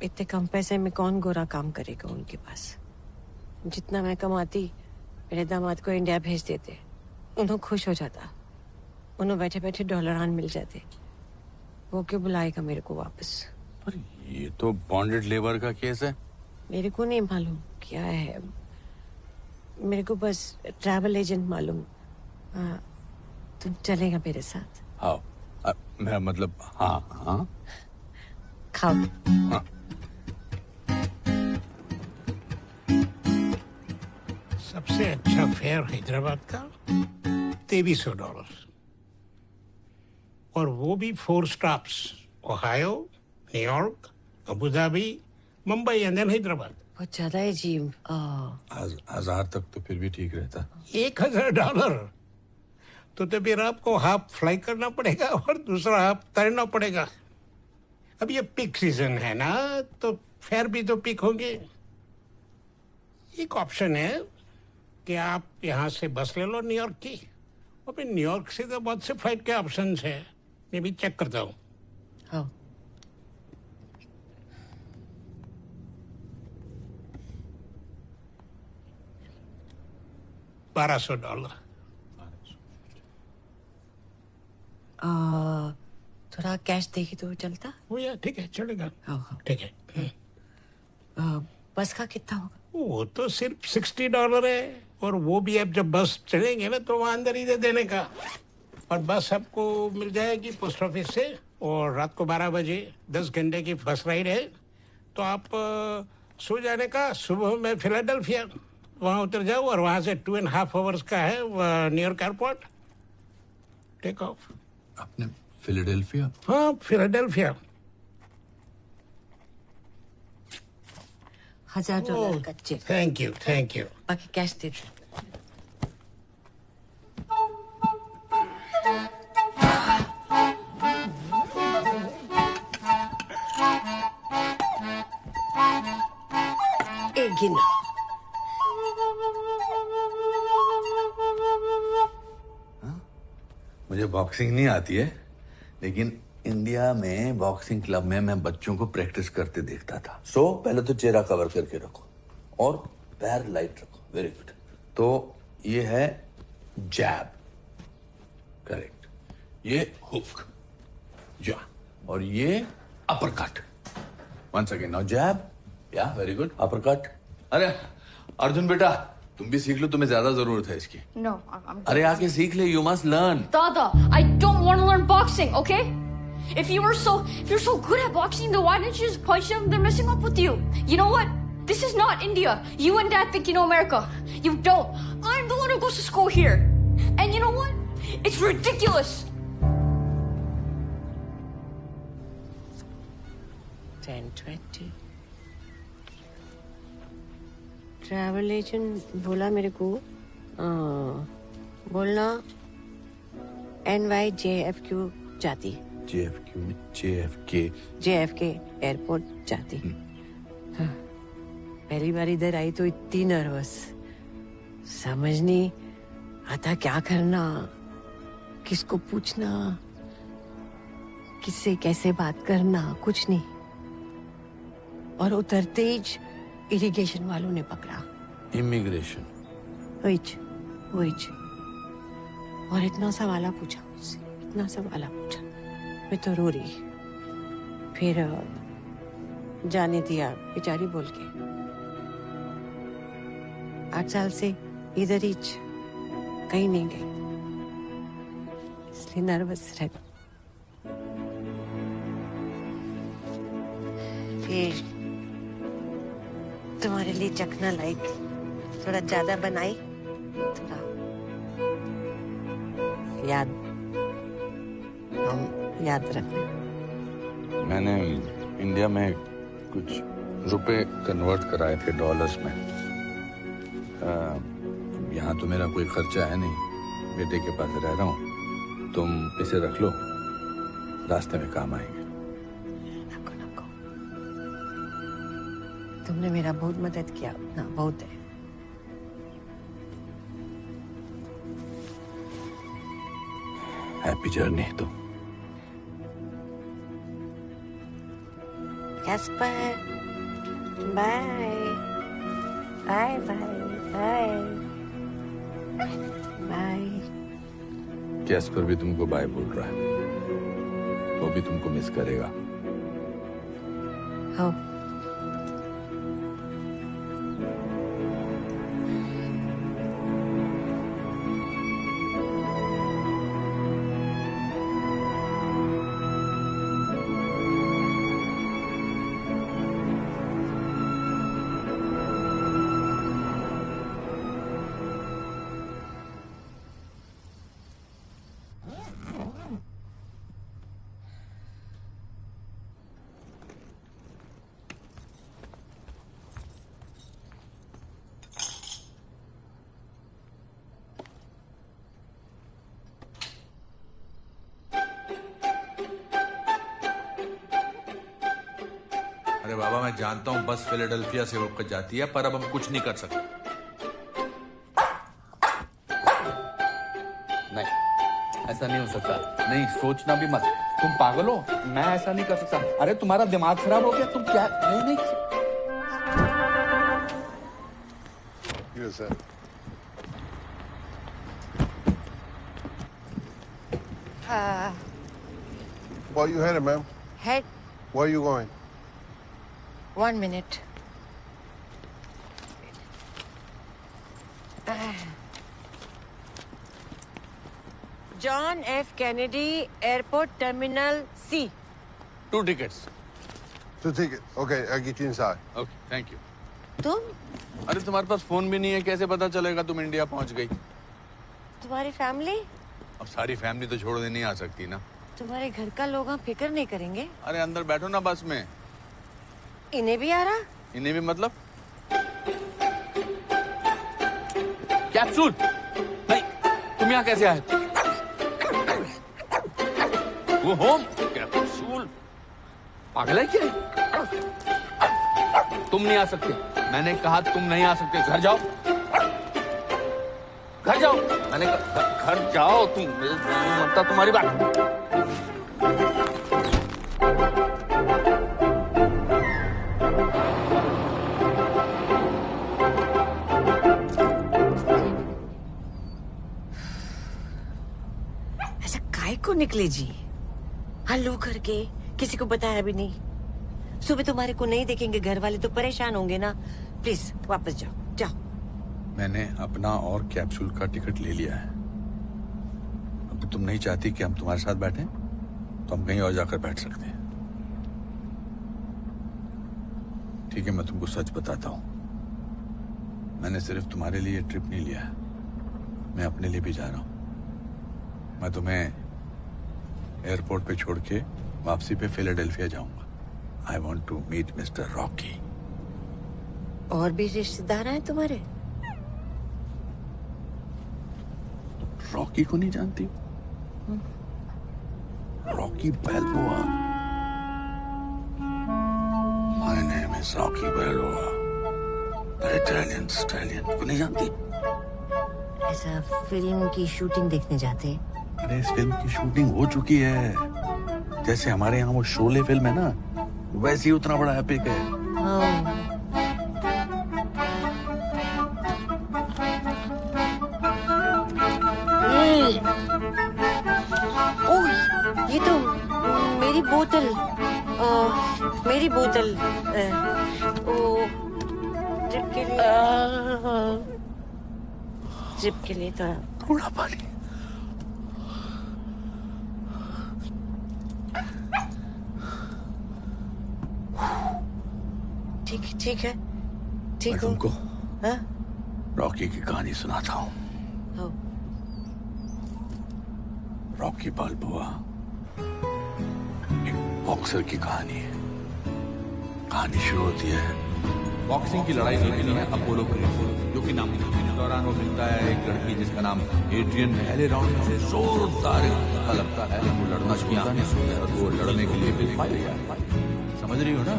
इतने कम पैसे में कौन गोरा काम करेगा उनके पास? जितना मैं कमाती मेरे दामाद को इंडिया भेज देते, उन्हें खुश हो जाता। उन्हें बैठे बैठे $1 मिल जाते। वो क्यों बुलाएगा मेरे को वापस? पर ये तो बॉन्डेड लेबर का केस है। मेरे को नहीं मालूम क्या है। मेरे को बस ट्रैवल एजेंट मालूम। तुम चलेगा मेरे साथ? हाँ, मैं मतलब हाँ। खाओ। हाँ। सबसे अच्छा फेयर हैदराबाद का $2300 और वो भी 4 stops, Ohio, New York, Abu Dhabi, Mumbai and then Hyderabad. बहुत ज्यादा है जी। 1000 तक तो फिर भी ठीक रहता। $1000 तो फिर आपको हाफ फ्लाई करना पड़ेगा और दूसरा हाफ तैरना पड़ेगा। अब ये पीक सीजन है ना, तो फेयर भी तो पीक होंगे। एक ऑप्शन है कि आप यहाँ से बस ले लो न्यूयॉर्क की, और फिर न्यूयॉर्क से तो बहुत से फ्लाइट के ऑप्शंस है। मैं भी चेक करता हूँ। हाँ। $1200। थोड़ा कैश देगी तो चलता? वो यार ठीक है, चलेगा। हाँ। ठीक है। बस का कितना होगा? वो तो सिर्फ $60 है, और वो भी आप जब बस चलेंगे ना तो वहाँ अंदर ही दे देने का। और बस आपको मिल जाएगी पोस्ट ऑफिस से, और रात को 12 बजे 10 घंटे की बस राइड है। तो आप सो जाने का, सुबह में फिलाडेल्फिया वहाँ उतर जाओ, और वहाँ से 2.5 आवर्स का है न्यूयॉर्क एयरपोर्ट टेक ऑफ। आपने फिलाडेल्फिया? हाँ, फिलाडेल्फिया। $1000 का cheque. Thank you, thank you. बाकी कैश दे दो। एक गिना। मुझे बॉक्सिंग नहीं आती है, लेकिन इंडिया में बॉक्सिंग क्लब में मैं बच्चों को प्रैक्टिस करते देखता था। पहले तो चेहरा कवर करके रखो और पैर लाइट रखो। Very good. तो ये है जैब, करेक्ट। ये हुक, जा, और ये अपरकट। वंस अगेन, नाउ जैब, या वेरी गुड, अपरकट। अरे अर्जुन बेटा, तुम भी सीख लो, तुम्हें ज्यादा जरूरत है इसकी। No, I'm अरे आके सीख ले, you must learn. Dada, I don't want to learn boxing, okay? If you're so good at boxing, then why didn't you just punch them? They're messing up with you. You know what? This is not India. You and Dad think you know America. You don't. I'm the one who goes to school here. And you know what? It's ridiculous. 10-20 travel agent बोला मेरे को, बोलना NYJFQ जाती। JFK airport जाती। हाँ, पहली बार इधर आई तो इतनी नर्वस, समझ नहीं आता क्या करना, किसको पूछना, किससे कैसे बात करना, कुछ नहीं। और उतरते ही इरिगेशन वालों ने पकड़ा। इमिग्रेशन? वही। और इतना सवाल पूछा मुझसे, इतना सवाल पूछा, मैं तो रो रही। फिर जाने दिया बेचारी बोल के। 8 साल से इधर ही कहीं नहीं गई, इसलिए नर्वस रहती। फिर तुम्हारे लिए चखना लाइक थोड़ा ज्यादा बनाई, थोड़ा याद रखना। मैंने इंडिया में कुछ रुपए कन्वर्ट कराए थे डॉलर्स में। यहाँ तो मेरा कोई खर्चा है नहीं, बेटे के पास रह रहा हूँ। तुम इसे रख लो, रास्ते में काम आएंगे। नको। तुमने मेरा बहुत मदद किया ना, बहुत है। Happy journey. तो Casper, bye bye bye bye. Casper भी तुमको बाय बोल रहा है, वो भी तुमको मिस करेगा। हाँ। अरे बाबा, मैं जानता हूँ बस फिलाडेल्फिया से होकर जाती है, पर अब हम कुछ नहीं कर सकते। नहीं, ऐसा नहीं हो सकता। नहीं, सोचना भी मत। तुम पागल हो, मैं ऐसा नहीं कर सकता। अरे तुम्हारा दिमाग खराब हो गया, तुम क्या? नहीं। Yes, sir. Where you headed, ma'am? Head. Where are you going? 1 minute. John F. Kennedy Airport Terminal C. 2 tickets. 2 tickets. Okay, I'll get you inside. Okay, thank you. तुम? अरे तुम्हारे पास फोन भी नहीं है, कैसे पता चलेगा तुम इंडिया पहुंच गई? तुम्हारी फैमिली? अब सारी फैमिली तो छोड़ नहीं आ सकती ना। तुम्हारे घर का लोग फिक्र नहीं करेंगे? अरे अंदर बैठो ना बस में। इन्हें भी आ रहा? इन्हें भी मतलब? कैप्सूल? नहीं, तुम यहाँ कैसे आए? वो होम? कैप्सूल? पागल है क्या? तुम नहीं आ सकते। मैंने कहा तुम नहीं आ सकते। घर जाओ, घर जाओ। मैंने कहा घर जाओ। तुम मानता तुम्हारी बात। ऐसा काय को निकले जी? हल्लू करके किसी को बताया भी नहीं। सुबह तुम्हारे को नहीं देखेंगे घर वाले तो परेशान होंगे ना। प्लीज वापस जाओ, जाओ। मैंने अपना और कैप्सूल का टिकट ले लिया है। अब तुम नहीं चाहती कि हम तुम्हारे साथ बैठें, तो हम कहीं और जाकर बैठ सकते हैं। ठीक है, मैं तुमको सच बताता हूँ। मैंने सिर्फ तुम्हारे लिए ट्रिप नहीं लिया है, मैं अपने लिए भी जा रहा हूँ। मैं तुम्हें एयरपोर्ट पे छोड़ के वापसी पे फिलाडेल्फिया जाऊंगा। I want to meet Mr. Rocky. और भी रिश्तेदार हैं तुम्हारे? रॉकी को नहीं जानती? Rocky Rocky Balboa. My name is Rocky Balboa. The Italian stallion. को नहीं जानती? ऐसा फिल्म की शूटिंग देखने जाते हैं। अरे इस फिल्म की शूटिंग हो चुकी है। जैसे हमारे यहाँ वो शोले फिल्म है ना, वैसे ही उतना बड़ा एपिक है। ओह, ये तो मेरी बोतल, मेरी बोतल, जिप के लिए थोड़ा पानी। ठीक है, ठीक मैं हूँ। तुमको हाँ? रॉकी की कहानी सुनाता हूँ। रॉकी बाल्बोआ एक बॉक्सर की कहानी है। कहानी शुरू होती है बॉक्सिंग की लड़ाई लड़नी है अपोलो प्लेस, जो कि नाम दौरान वो मिलता है एक लड़की जिसका नाम एड्रियन। पहले राउंड में जोरदार धक्का लगता है, वो लड़ना चाहता नहीं है और वो लड़ने के लिए बिल्कुल तैयार। समझ रही हो ना?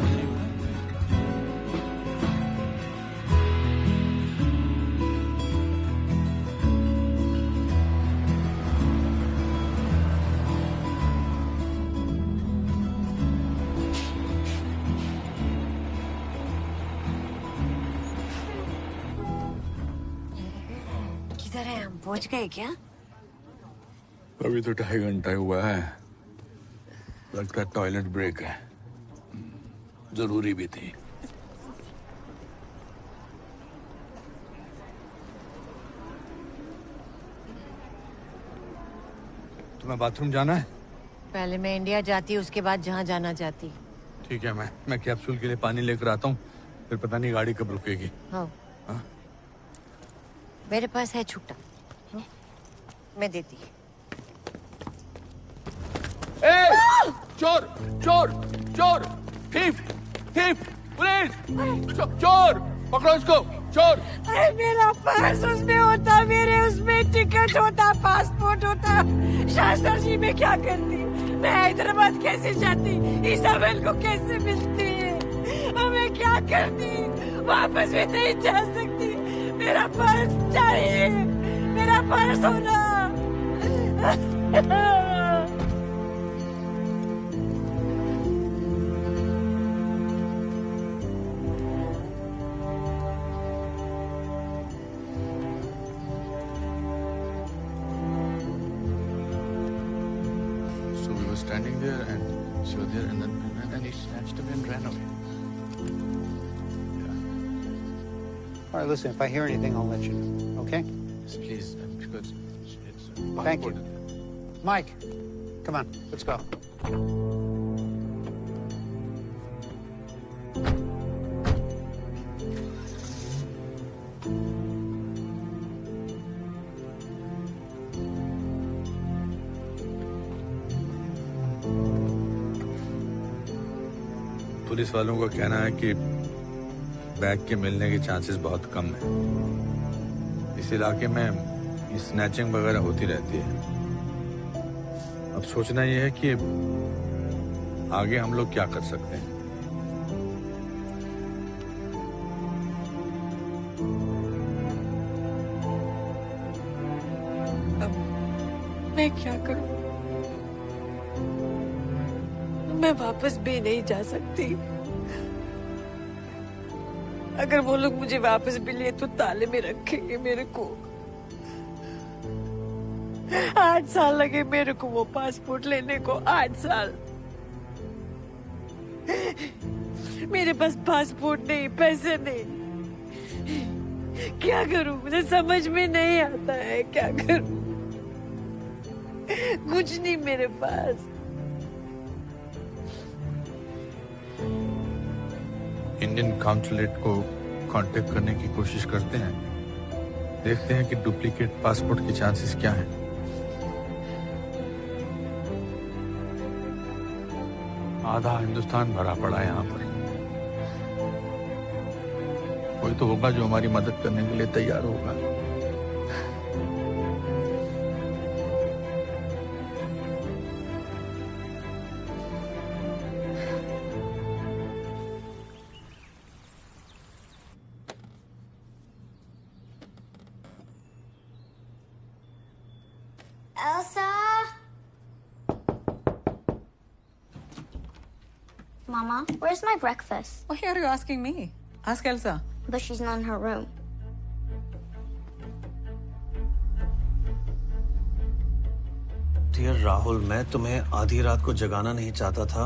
किधर है हम? पहुंच गए क्या? अभी तो 2.5 घंटा हुआ है। लगता है टॉयलेट ब्रेक है। जरूरी भी थी। तुम्हें बाथरूम जाना है? पहले मैं इंडिया जाती, उसके बाद जहाँ जाना चाहती। ठीक है, मैं कैप्सूल के लिए पानी लेकर आता हूँ, फिर पता नहीं गाड़ी कब रुकेगी। हाँ। हाँ? मेरे पास है छुट्टा, मैं देती। चोर चोर चोर, थीफ थीफ, पुलिस, चोर पकड़ो इसको, चोर। अरे मेरा पर्स उसमें होता, मेरे उसमें टिकट होता, पासपोर्ट होता। शास्त्री जी मैं क्या करती? मैं हैदराबाद कैसे जाती? इसाबेल को कैसे मिलती? मैं क्या करती? वापस भी नहीं जा सकती। मेरा पर्स चाहिए, मेरा पर्स होना। So we were standing there and she was there and then he snatched away and ran away. All right, listen, if I hear anything, I'll let you know, okay? Yes, please, because it's Thank you. Mike, come on, let's go. Police वालों का कहना है कि bag के मिलने के chances बहुत कम हैं। इस इलाके में स्नैचिंग वगैरह होती रहती है। अब सोचना यह है कि आगे हम लोग क्या कर सकते हैं। अब मैं क्या करूं? मैं वापस भी नहीं जा सकती। अगर वो लोग मुझे वापस भी लिए तो ताले में रखेंगे मेरे को। 8 साल लगे मेरे को वो पासपोर्ट लेने को, 8 साल। मेरे पास पासपोर्ट नहीं, पैसे नहीं। क्या करूं? मुझे समझ में नहीं आता है क्या करूं। कुछ नहीं मेरे पास। इंडियन कॉन्सुलेट को कांटेक्ट करने की कोशिश करते हैं, देखते हैं कि डुप्लीकेट पासपोर्ट के चांसेस क्या हैं। आधा हिंदुस्तान भरा पड़ा है यहाँ पर। कोई तो होगा जो हमारी मदद करने के लिए तैयार होगा। Mama, where's my breakfast? Why are you asking me? Ask Elsa. But she's not in her room. Dear Rahul, मैं तुम्हें आधी रात को जगाना नहीं चाहता था।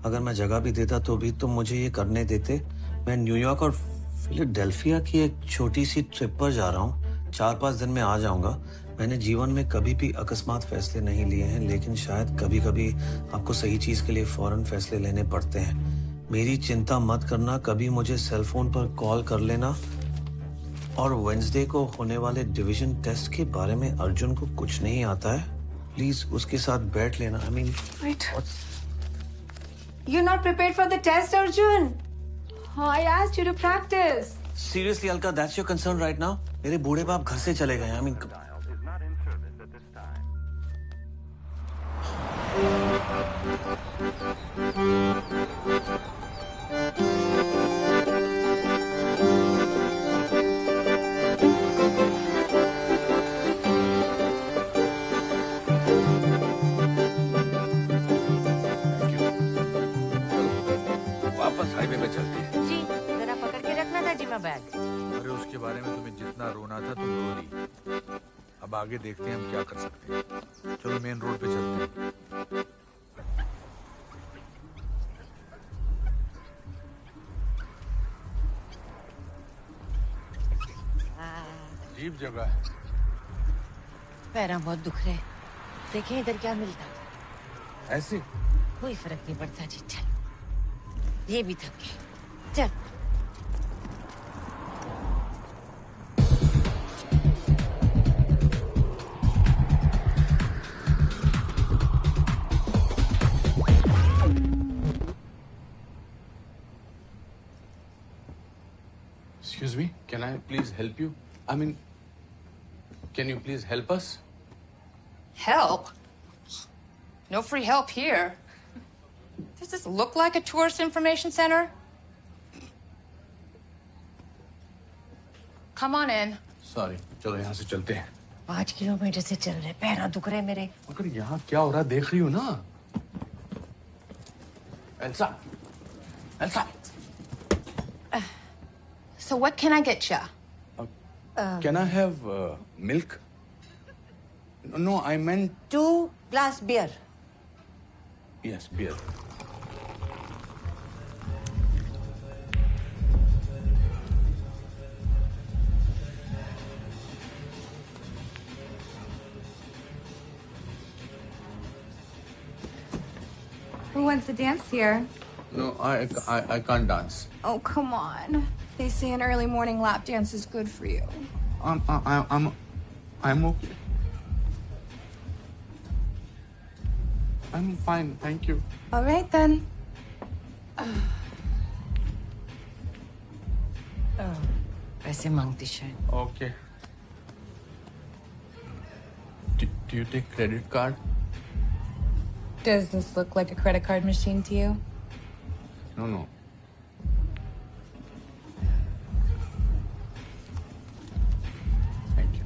अगर मैं जगा भी देता तो भी तुम मुझे ये करने देते। मैं न्यूयॉर्क और फिलाडेल्फिया की एक छोटी सी ट्रिप पर जा रहा हूँ। 4-5 दिन में आ जाऊंगा। मैंने जीवन में कभी भी अकस्मात फैसले नहीं लिए हैं, लेकिन शायद कभी कभी आपको सही चीज के लिए फौरन फैसले लेने पड़ते हैं। मेरी चिंता मत करना, कभी मुझे सेल फोन पर कॉल कर लेना। और वेडनेसडे को होने वाले डिवीजन टेस्ट के बारे में अर्जुन को कुछ नहीं आता है, प्लीज उसके साथ बैठ लेना। I mean, Wait. You're not prepared for the test, Arjun. Oh, I asked you to practice. seriously, Alka, that's your concern right now? मेरे बूढ़े बाप घर से चले गए। I mean, वापस हाईवे पे चलते हैं। जी जरा पकड़ के रखना था जी मैं बैग। अरे उसके बारे में तुम्हें जितना रोना था तुम रो ली। अब आगे देखते हैं हम क्या कर सकते हैं। चलो मेन रोड पे चलते हैं। अजीब जगह है। पैरा बहुत दुख रहे। देखिए इधर क्या मिलता। ऐसे कोई फर्क नहीं पड़ता जी। चल ये भी थक गए। चल Excuse me, can I please help you? I mean, can you please help us? Help? No free help here. Does this look like a tourist information center? Come on in. Sorry, चलो यहाँ से चलते हैं। 5 kilometre से चल रहे, para दुख रहे मेरे। मगर यहाँ क्या हो रहा है देख रही हो ना? Elsa, Elsa. So what can I get ya? Can I have milk? No, I meant 2 glass beer. yes, beer. Who wants to dance here? No, I can't dance. Oh, come on. They say an early morning lap dance is good for you. I'm okay. I'm fine, thank you. All right, then. पैसे मांगती शायद। Okay. Do you take credit card? Does this look like a credit card machine to you? No. Thank you.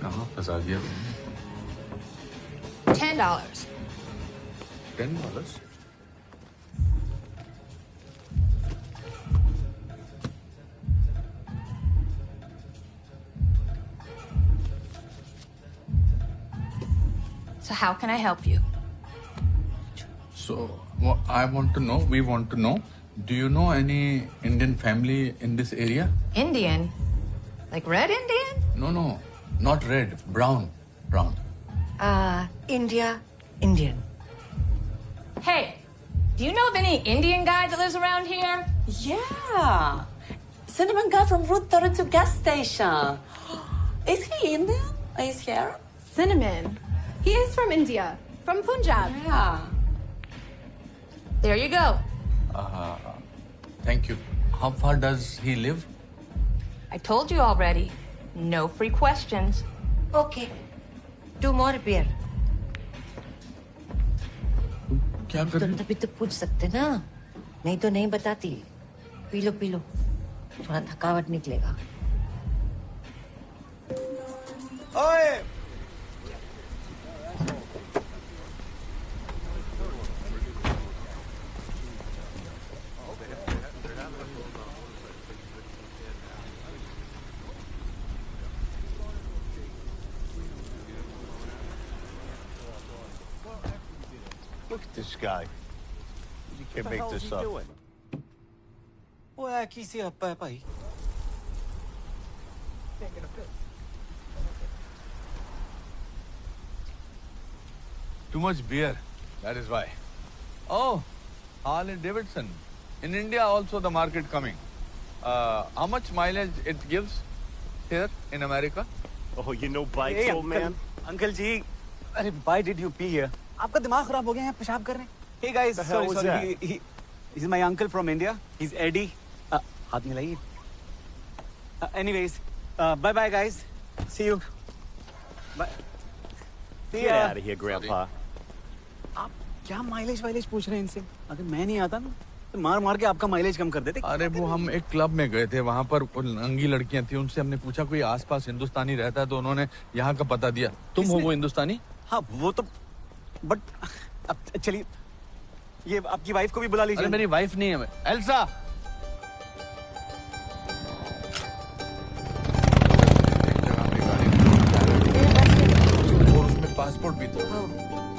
कहाँ फंसा दिया तुमने? $10. $10? So how can I help you? So, we want to know, do you know any Indian family in this area? Indian? Like red Indian? No, not red, brown. Indian. Hey, do you know of any Indian guy that lives around here? Yeah. Cinnamon guy from Route 32 gas station. Is he Indian? Is here? Cinnamon. He is from India, from Punjab. Yeah. There you go. Thank you. How far does he live? I told you already. No free questions. Okay. 2 more beer. क्या कर तुम तभी तो पूछ सकते ना, नहीं तो नहीं बताती। पी लो थोड़ा थकावट निकलेगा। ओए Look at this guy. You can't make this up. Oye, aquí si appa hai bhai. Too much beer. That is why. Oh, Harley Davidson. In India also the market coming. How much mileage it gives here in America? Oh, you know bikes, old man? Uncle ji, why did you pee here? आपका दिमाग खराब हो गया है, पेशाब कर रहे हैं. Hey guys, The hell was sorry. that? He's my uncle from India. He's Eddie. हाथ मिलाइए. Anyways, bye bye guys. See you. Bye. See Get ya. out of here, Grandpa. आप क्या माइलेज वाइलेज पूछ रहे हैं इनसे? अगर मैं नहीं आता ना तो मार मार के आपका माइलेज कम कर देते. अरे वो हम एक क्लब में गए थे, वहाँ पर नंगी लड़कियां थी, उनसे हमने पूछा कोई आसपास हिंदुस्तानी रहता है, तो उन्होंने यहाँ का पता दिया. तुम हो वो हिंदुस्तानी? हाँ वो तो, बट अब चलिए ये आपकी वाइफ को भी बुला लीजिए. अरे मेरी वाइफ नहीं है. एल्सा और उसमें पासपोर्ट भी था.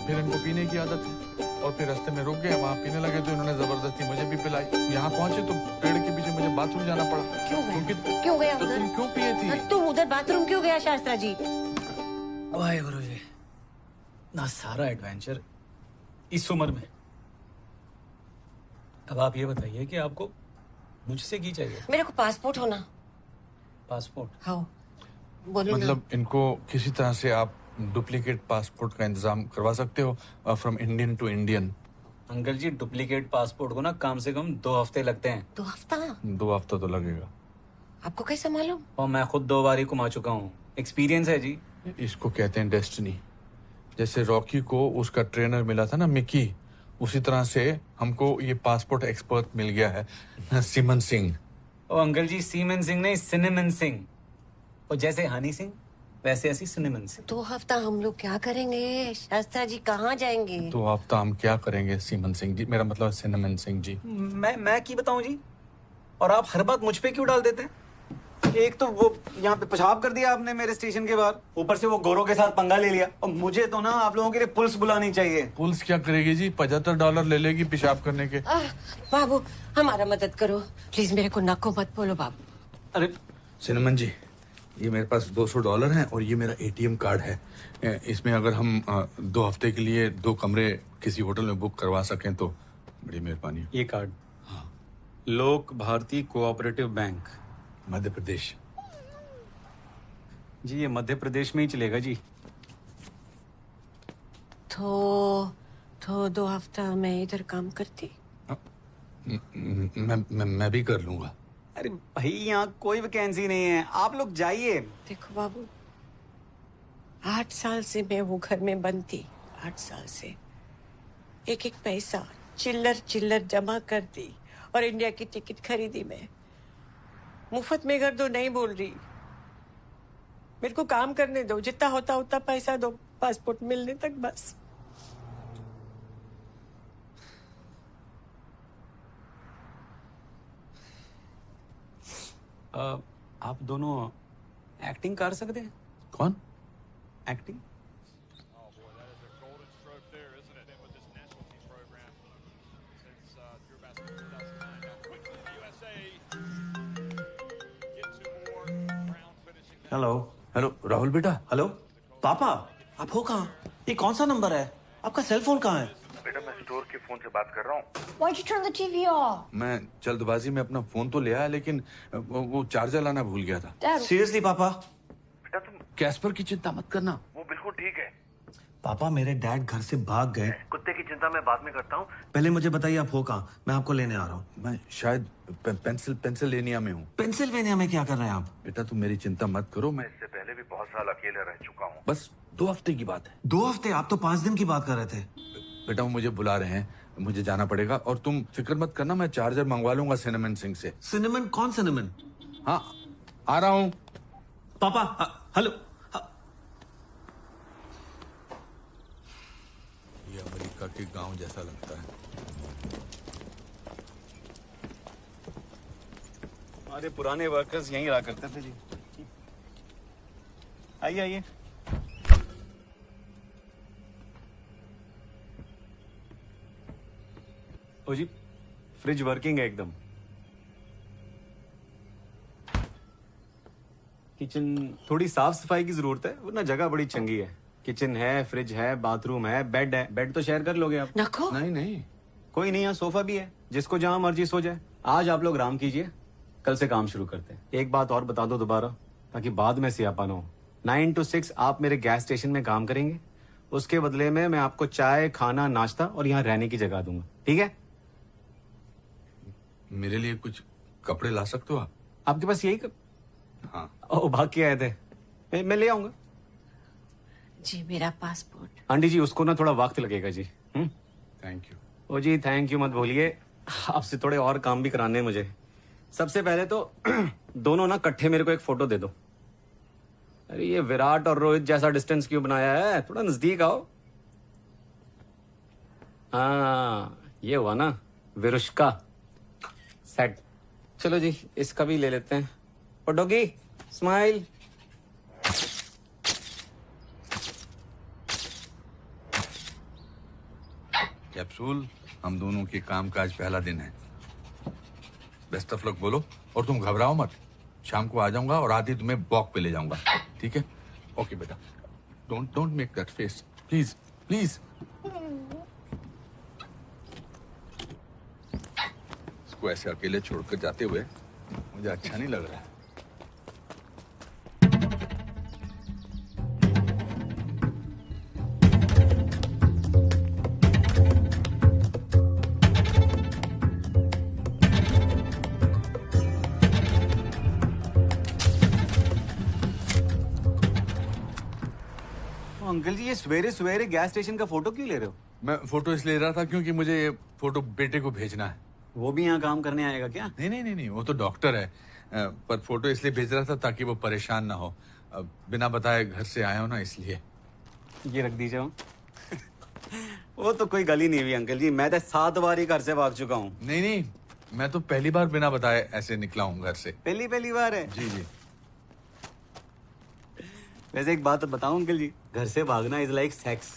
फिर इनको पीने की आदत है और फिर रास्ते में रुक गए, वहाँ पीने लगे तो इन्होंने जबरदस्ती मुझे भी पिलाई. यहाँ पहुंचे तो पेड़ के पीछे मुझे बाथरूम जाना पड़ा. क्यों गया तो उधर? तुम क्यों पिए थी? तुम उधर बाथरूम क्यों गया शास्त्रा जी? वाहे गुरुजी, ना सारा एडवेंचर इस उम्र में. अब आप ये बताइए कि आपको मुझसे की चाहिए? मेरे को पासपोर्ट होना. पासपोर्ट? हाँ बोलो मतलब इनको किसी तरह से आप डुप्लीकेट पासपोर्ट का इंतजाम करवा सकते हो from Indian to Indian. Uncle ji duplicate passport को ना कम से कम 2 हफ्ते लगते हैं. 2 हफ्ता? 2 हफ्ता तो लगेगा. आपको कैसे मालूम? और मैं खुद 2 बार ही घुमा चुका हूँ, एक्सपीरियंस है जी. इसको कहते हैं डेस्टिनी. जैसे रॉकी को उसका ट्रेनर मिला था ना मिकी, उसी तरह से हमको ये पासपोर्ट एक्सपर्ट मिल गया है सिमन सिंह. ओ अंकल जी, सीमन सिंह नहीं, सिनेमन सिंह. और जैसे हनी सिंह वैसे ऐसी सिनेमन सिंह. 2 हफ्ता हम लोग क्या करेंगे शास्त्रा जी? कहाँ जाएंगे? 2 हफ्ता हम क्या करेंगे सिमन सिंह जी? मेरा मतलब सिनेमन सिंह जी. मैं की बताऊं जी? और आप हर बात मुझ पे क्यों डाल देते हैं? एक तो वो यहाँ पे पेशाब कर दिया आपने मेरे स्टेशन के बाहर, ऊपर से वो गोरों के साथ पंगा ले लिया. और मुझे तो ना आप लोगों के लिए पुलिस बुलानी चाहिए. पुलिस क्या करेगी जी? $75 ले लेगी पेशाब करने के. बाबू हमारा मदद करो प्लीज, मेरे को नको मत बोलो बाबू. अरे सिनेमन जी, ये मेरे पास $200 हैं और ये मेरा ATM कार्ड है. इसमें अगर हम 2 हफ्ते के लिए 2 कमरे किसी होटल में बुक करवा सकें तो बड़ी मेहरबानी. ये कार्ड? हाँ. लोक भारती कोऑपरेटिव बैंक, मध्य प्रदेश. जी ये मध्य प्रदेश में ही चलेगा जी. तो 2 हफ्ता मैं इधर काम करती. मैं भी कर लूंगा. अरे भाई यहाँ कोई वैकेंसी नहीं है, आप लोग जाइए. देखो बाबू, 8 साल से मैं वो घर में बंद थी. 8 साल से एक एक पैसा चिल्लर जमा कर दी और इंडिया की टिकट खरीदी. मैं मुफ्त में कर दो नहीं बोल रही, मेरे को काम करने दो. जितना होता उतना पैसा दो पासपोर्ट मिलने तक बस. आप दोनों एक्टिंग कर सकते हैं? कौन? एक्टिंग? हेलो. हेलो राहुल बेटा. हेलो पापा, आप हो कहाँ? ये कौन सा नंबर है? आपका सेल फोन कहाँ है? बेटा मैं स्टोर के फोन से बात कर रहा हूँ. Why'd you turn the TV off? मैं जल्दबाजी में अपना फोन तो ले आया लेकिन वो चार्जर लाना भूल गया था. सीरियसली पापा? बेटा तुम कैस्पर की चिंता मत करना. वो बिल्कुल ठीक है. पापा मेरे डैड घर से भाग गए. कुत्ते की चिंता मैं बाद में करता हूँ. पहले मुझे बताइए आप हो कहाँ, मैं आपको लेने आ रहा हूँ. मैं शायद पेंसिल्वेनिया में हूँ. पेंसिल्वेनिया में क्या कर रहे हैं आप? बेटा तुम मेरी चिंता मत करो, मैं इससे पहले भी बहुत साल अकेले रह चुका हूँ. बस 2 हफ्ते की बात है. 2 हफ्ते? आप तो 5 दिन की बात कर रहे थे. बेटा वो मुझे बुला रहे हैं, मुझे जाना पड़ेगा और तुम फिक्र मत करना, मैं चार्जर मंगवा लूंगा सिनेमन सिंह से. सिनेमन? कौन सिनेमन? हाँ आ रहा हूँ. पापा हेलो. के गांव जैसा लगता है। हमारे पुराने वर्कर्स यहीं रहा करते थे जी। आइए आइए। ओ जी, फ्रिज वर्किंग है एकदम। किचन थोड़ी साफ सफाई की जरूरत है, वरना जगह बड़ी चंगी है। किचन है, फ्रिज है, बाथरूम है, बेड है। बेड तो शेयर कर लोगे आप? नको। नहीं नहीं, कोई नहीं, यहाँ सोफा भी है, जिसको जहां मर्जी सो जाए। आज आप लोग आराम कीजिए, कल से काम शुरू करते हैं। एक बात और बता दो दोबारा, ताकि बाद में सियापा ना हो। 9 to 6 आप मेरे गैस स्टेशन में काम करेंगे। उसके बदले में मैं आपको चाय, खाना, नाश्ता और यहाँ रहने की जगह दूंगा, ठीक है? मेरे लिए कुछ कपड़े ला सकते हो आप? आपके पास यही हाँ। ओ, भाग के आए थे। मैं ले आऊंगा। जी मेरा पासपोर्ट। आंटी जी, उसको ना थोड़ा वक्त लगेगा जी। Thank you. ओ जी, थैंक यू मत बोलिए, आपसे थोड़े और काम भी कराने हैं मुझे। सबसे पहले तो दोनों ना इकट्ठे मेरे को एक फोटो दे दो। अरे ये विराट और रोहित जैसा डिस्टेंस क्यों बनाया है? थोड़ा नजदीक आओ। हाँ, ये हुआ ना विरुष्का सेट। चलो जी, इसका भी ले लेते हैं। और डॉगी स्माइल। कैप्सूल, हम दोनों के काम का आज पहला दिन है। बेस्ट ऑफ लक बोलो, और तुम घबराओ मत। शाम को आ जाऊंगा और आधी तुम्हें वॉक पे ले जाऊंगा, ठीक है? ओके बेटा, don't make that face, please please. इसको ऐसे अकेले छोड़कर जाते हुए मुझे अच्छा नहीं लग रहा है। अंकल जी, ये सवेरे सवेरे गैस स्टेशन का फोटो क्यों ले रहे हो? मैं फोटो इसलिए ले रहा था क्योंकि मुझे ये फोटो बेटे को भेजना है। वो भी यहाँ काम करने आएगा क्या? नहीं, वो तो डॉक्टर है, पर फोटो इसलिए भेज रहा था ताकि वो परेशान ना हो। बिना बताए घर से आया हो ना, इसलिए। ये रख दीजिए। वो तो कोई गली नहीं हुई अंकल जी, मैं तो 7 बार ही घर से भाग चुका हूँ। नहीं, मैं तो पहली बार बिना बताए ऐसे निकला हूँ घर से। पहली बार है? जी। वैसे एक बात बताऊं अंकल जी, घर से भागना इज लाइक सेक्स।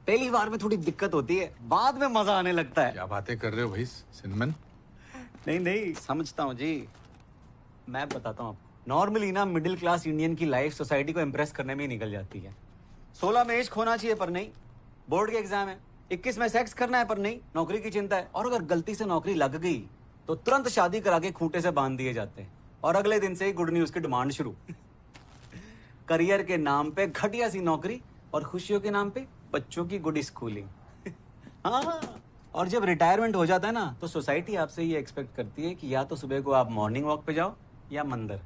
पहली बार में थोड़ी दिक्कत होती है, बाद में मजा आने लगता है। क्या बातें कर रहे हो भाई सिनेमन? नहीं, समझता हूँ जी। मैं बताता हूँ आपको, नॉर्मली ना मिडिल क्लास इंडियन की लाइफ सोसाइटी को इम्प्रेस करने में ही निकल जाती है। 16 में एज खोना चाहिए पर नहीं, बोर्ड के एग्जाम है। 21 में सेक्स करना है पर नहीं, नौकरी की चिंता है। और अगर गलती से नौकरी लग गई तो तुरंत शादी करा के खूंटे से बांध दिए जाते हैं, और अगले दिन से ही गुड न्यूज की डिमांड शुरू। करियर के नाम पे घटिया सी नौकरी, और खुशियों के नाम पे बच्चों की गुड स्कूलिंग। हाँ, और जब रिटायरमेंट हो जाता है ना, तो सोसाइटी आपसे ये एक्सपेक्ट करती है कि या तो सुबह को आप मॉर्निंग वॉक पे जाओ, या मंदिर,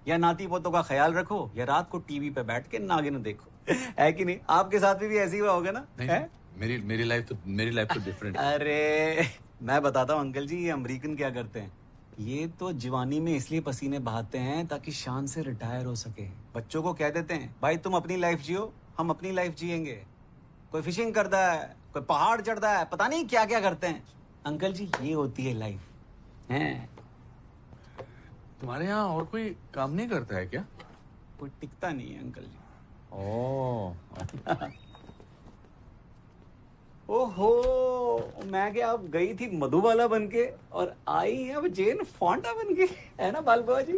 या नाती पोतों का ख्याल रखो, या रात को टीवी पे बैठ के नागिन देखो। है कि नहीं? आपके साथ भी ऐसे ही हुआ होगा ना? नहीं, मेरी लाइफ तो डिफरेंट है। अरे मैं बताता हूँ अंकल जी, ये अमेरिकन क्या करते हैं, ये तो जवानी में इसलिए पसीने बहाते हैं ताकि शान से रिटायर हो सके। बच्चों को कह देते हैं, भाई तुम अपनी लाइफ जियो, हम अपनी लाइफ जिएंगे। कोई फिशिंग करता है, कोई पहाड़ चढ़ता है, पता नहीं क्या क्या करते हैं। अंकल जी, ये होती है लाइफ। हैं? तुम्हारे यहाँ और कोई काम नहीं करता है क्या? कोई टिकता नहीं है अंकल जी। ओहो, मैं क्या आप गई थी मधुबाला बनके और आई है अब जेन फोंटा बनके, है ना बाल बाबा जी?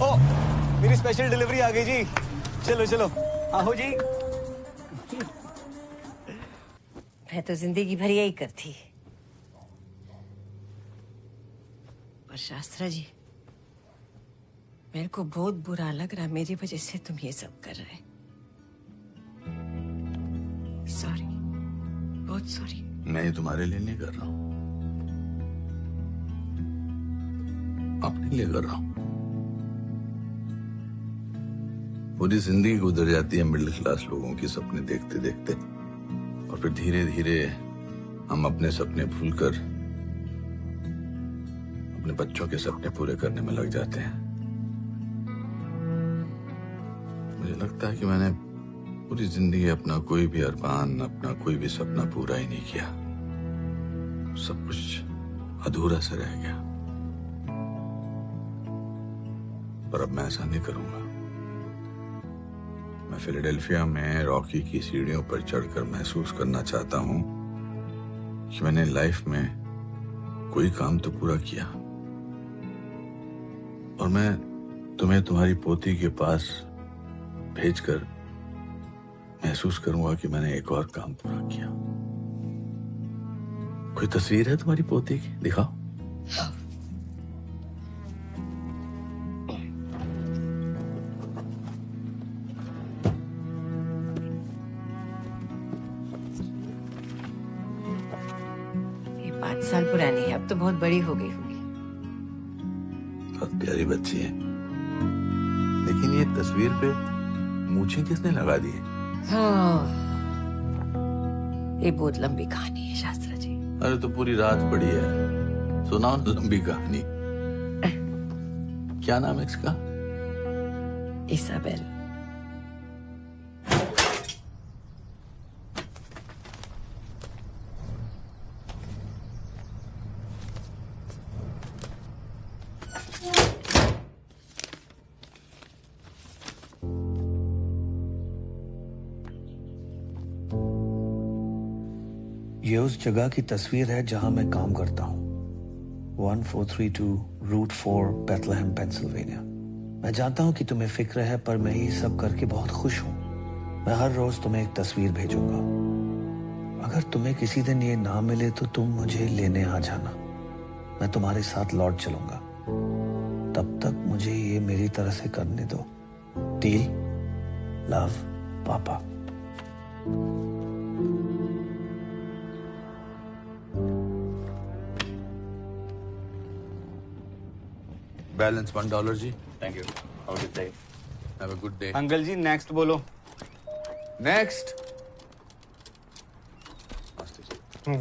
ओ, मेरी स्पेशल डिलीवरी आ गई जी। चलो आओ जी। मैं तो जिंदगी भर यही करती, पर शास्त्रा जी मेरे को बहुत बुरा लग रहा, मेरी वजह से तुम ये सब कर रहे। सॉरी, बहुत सॉरी। मैं ये तुम्हारे लिए नहीं कर रहा हूँ, अपने लिए कर रहा हूँ। पूरी जिंदगी गुजर जाती है मिडिल क्लास लोगों की सपने देखते देखते, और फिर धीरे धीरे हम अपने सपने भूलकर अपने बच्चों के सपने पूरे करने में लग जाते हैं। मुझे लगता है कि मैंने पूरी जिंदगी अपना कोई भी अरमान, अपना कोई भी सपना पूरा ही नहीं किया। सब कुछ अधूरा सा रह गया। पर अब मैं ऐसा नहीं करूंगा। मैं फिलाडेल्फिया में रॉकी की सीढ़ियों पर चढ़कर महसूस करना चाहता हूं कि मैंने लाइफ में कोई काम तो पूरा किया, और मैं तुम्हें तुम्हारी पोती के पास भेजकर महसूस करूंगा कि मैंने एक और काम पूरा किया। कोई तस्वीर है तुम्हारी पोती की? दिखाओ। ये 5 साल पुरानी है, अब तो बहुत बड़ी हो गई होगी। बहुत प्यारी बच्ची है, लेकिन ये तस्वीर पे मूछें किसने लगा दी है? हाँ, ये बहुत लंबी कहानी है शास्त्री जी। अरे तो पूरी रात पड़ी है, सुनाओ ना लंबी कहानी। क्या नाम है इसका? इसाबेल। ये उस जगह की तस्वीर है जहां मैं काम करता हूं। 1432 रूट 4 बेथलेहम पेंसिल्वेनिया। मैं जानता हूं कि तुम्हें फिक्र है, पर मैं ये सब करके बहुत खुश हूं। मैं हर रोज तुम्हें एक तस्वीर भेजूंगा। अगर तुम्हें किसी दिन ये ना मिले तो तुम मुझे लेने आ जाना। मैं तुम्हारे साथ लौट चलूंगा। तब तक मुझे ये मेरी तरह से करने दो। डील? लव, पापा। बैलेंस $1 जी। Thank you. How do day? Have a good day. Uncle ji next बोलो। Next.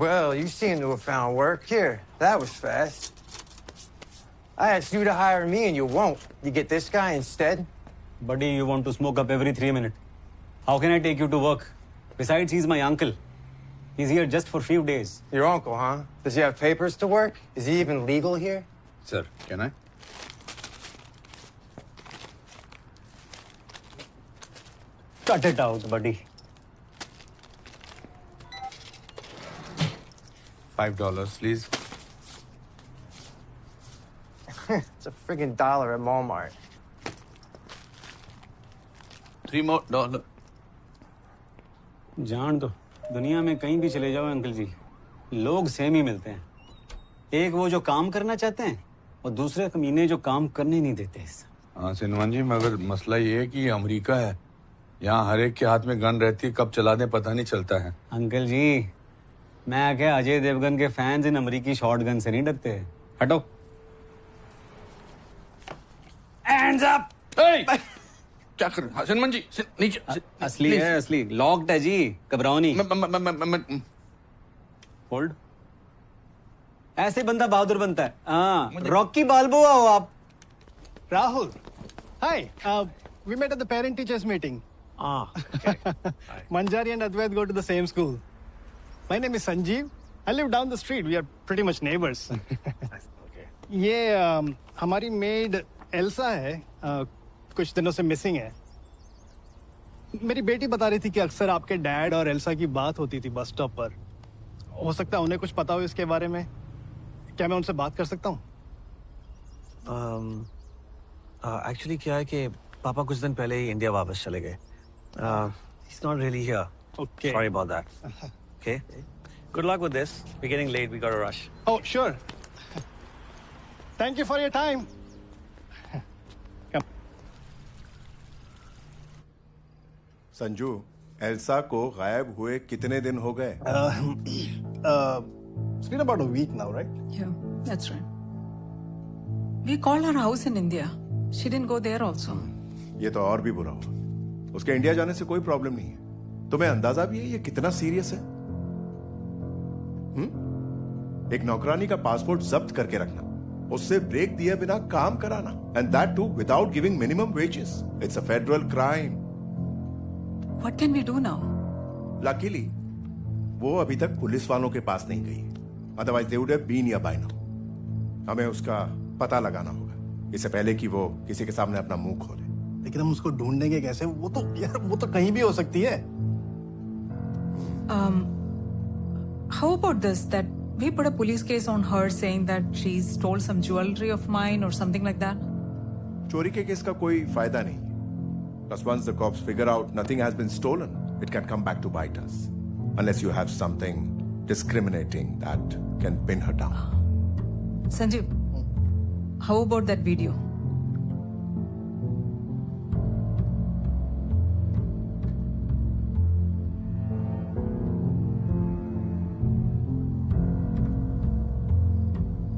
Well, you seem to have found work here. That was fast. I asked you to hire me and you won't. You get this guy instead? Buddy, you want to smoke up every 3 minutes. How can I take you to work? Besides, he's my uncle. He's here just for a few days. Your uncle, huh? Does he have papers to work? Is he even legal here? Sir, can I? Cut it out, buddy. $5, please. It's a friggin' dollar at Walmart. $3 more. जान दो, दुनिया में कहीं भी चले जाओ uncle जी, लोग same ही मिलते हैं। एक वो जो काम करना चाहते हैं और दूसरे कमीने जो काम करने नहीं देते। हाँ सिनवन जी, मगर मसला ये है कि ये अमेरिका है। यहाँ हर एक के हाथ में गन रहती है, कब चला दें पता नहीं चलता है। अंकल जी, मैं क्या अजय देवगन के फैंस इन अमेरिकी शॉट गन से नहीं डरते। हटो। Hands up! क्या कर रहे? सिनवन जी नीचे। असली है, असली लॉक्ड है जी, घबराओ नहीं। होल्ड। ऐसे बंदा बहादुर बनता है। हाँ, रॉकी बाल्बोआ हो आप। Rahul, hi. We met at the parent-teachers meeting. Okay. Manjari and Advait go to the same school. My name is Sanjeev. I live down the street. We are pretty much neighbors. ये हमारी made Elsa है, कुछ दिनों से missing है। मेरी बेटी बता रही थी कि अक्सर आपके डैड और एल्सा की बात होती थी बस स्टॉप पर। हो सकता है उन्हें कुछ पता हो इसके बारे में। क्या मैं उनसे बात कर सकता हूँ? एक्चुअली क्या है कि पापा कुछ दिन पहले ही इंडिया वापस चले गए। He's not really here. Okay. Sorry about that. Okay. Good luck with this. We're getting late. We got to rush. Oh, sure. Thank you for your time. Come. Sanju, Elsa को गायब हुए कितने दिन हो गए? It's been about a week now, right? Yeah, that's right. We called her house in India. She didn't go there also. ये तो और भी बुरा हुआ। उसके इंडिया जाने से कोई प्रॉब्लम नहीं है। तुम्हें अंदाजा भी है ये कितना सीरियस है? एक नौकरानी का पासपोर्ट जब्त करके रखना, उससे ब्रेक दिए बिना काम कराना, and that too without giving minimum wages. It's a federal crime. What can we do now? Luckily, वो अभी तक पुलिस वालों के पास नहीं गई। Otherwise they would have been here by now. हमें उसका पता लगाना होगा इससे पहले कि वो किसी के सामने अपना मुंह खोले। लेकिन हम उसको ढूंढेंगे कैसे? वो तो कहीं भी हो सकती है। How about this? That we put a police case on her saying that she stole some jewelry of mine or something like that? चोरी के केस का कोई फायदा नहीं है। Because once the cops figure out nothing has been stolen, it can come back to bite us. Unless you have something discriminating that can pin her down. Sanjeev, how about that video?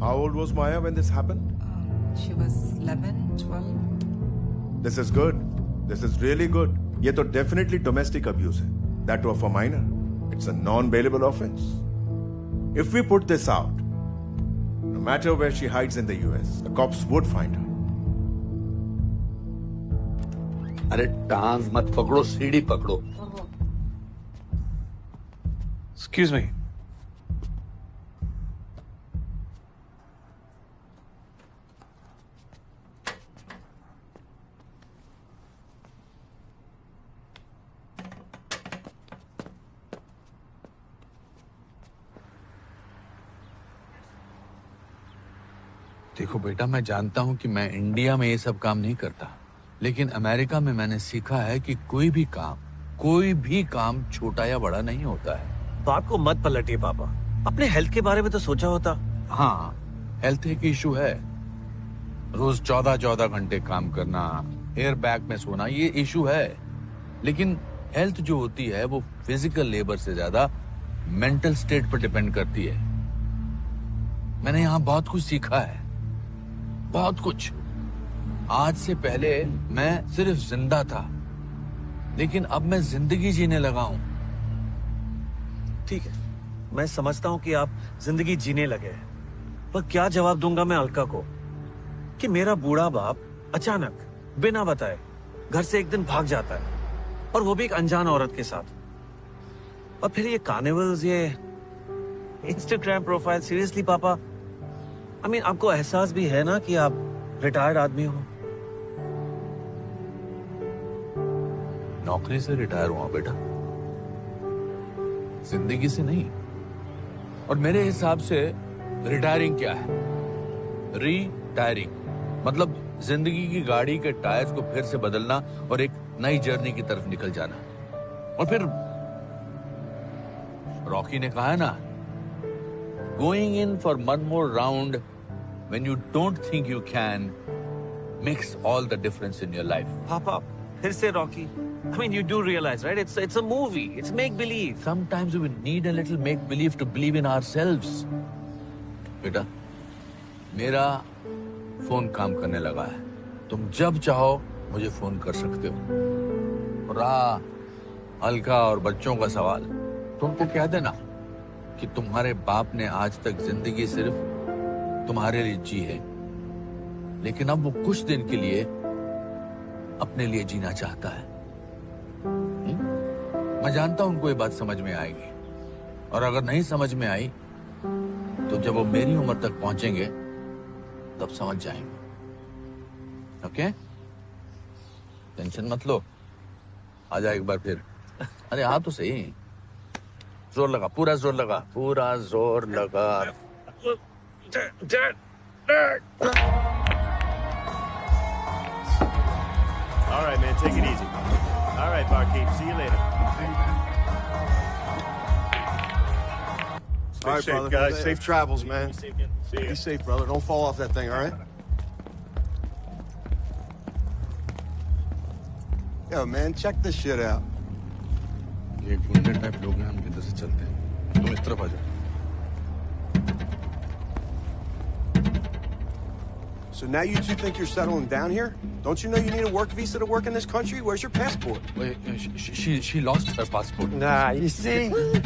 How old was Maya when this happened? She was 11, 12. This is good. This is really good. ये तो definitely domestic abuse है. That too for minor. It's a non-bailable offense. If we put this out, no matter where she hides in the US, the cops would find her. अरे टांग मत पकड़ो, सीढ़ी पकड़ो। Excuse me. देखो बेटा, मैं जानता हूं कि मैं इंडिया में ये सब काम नहीं करता, लेकिन अमेरिका में मैंने सीखा है कि कोई भी काम छोटा या बड़ा नहीं होता है। बात को मत पलटिए पापा, अपने हेल्थ के बारे में तो सोचा होता। हाँ, हेल्थ एक इशू है। रोज 14 घंटे काम करना, एयर बैग में सोना, ये इशू है। लेकिन हेल्थ जो होती है वो फिजिकल लेबर से ज्यादा मेंटल स्टेट पर डिपेंड करती है। मैंने यहाँ बहुत कुछ सीखा है, बहुत कुछ। आज से पहले मैं सिर्फ जिंदा था, लेकिन अब मैं जिंदगी जीने लगा हूं। ठीक है, मैं समझता हूं कि आप जिंदगी जीने लगे हैं, पर क्या जवाब दूंगा मैं अलका को कि मेरा बूढ़ा बाप अचानक बिना बताए घर से एक दिन भाग जाता है, और वो भी एक अनजान औरत के साथ। और फिर ये कार्निवल्स, ये इंस्टाग्राम प्रोफाइल, सीरियसली पापा, आई मीन आपको एहसास भी है ना कि आप रिटायर्ड आदमी हो? नौकरी से रिटायर हुआ बेटा, जिंदगी से नहीं। और मेरे हिसाब से रिटायरिंग क्या है? रीटायरिंग मतलब जिंदगी की गाड़ी के टायर्स को फिर से बदलना और एक नई जर्नी की तरफ निकल जाना। और फिर रॉकी ने कहा है ना, going in for one more round when you don't think you can makes all the difference in your life. पापा फिर से Rocky, I mean, you do realize, right? It's a movie. It's make believe. Sometimes we need a little make believe to believe in ourselves. बेटा, मेरा phone काम करने लगा है। तुम जब चाहो मुझे फोन कर सकते हो। और रहा अलका और बच्चों का सवाल, तुमको कह देना कि तुम्हारे बाप ने आज तक जिंदगी सिर्फ तुम्हारे लिए जी है, लेकिन अब वो कुछ दिन के लिए अपने लिए जीना चाहता है। मैं जानता हूं उनको ये बात समझ में आएगी, और अगर नहीं समझ में आई तो जब वो मेरी उम्र तक पहुंचेंगे तब समझ जाएंगे। ओके, टेंशन मत लो, आ जाए एक बार फिर। अरे आ तो सही, जोर लगा, पूरा जोर लगा, पूरा जोर लगा। All right, man, take it easy. All right, barkeep, see you later. All right, brother. guys. Safe travels, man. See Be safe, brother. Don't fall off that thing, all right? Yo, man, check this shit out. ये गुंडे type लोग हैं, हम किधर से चलते हैं? तुम इस तरफ आ जाओ। So now you two think you're settling down here? Don't you know you need a work visa to work in this country? Where's your passport? Wait, she lost her passport. Nah, you see?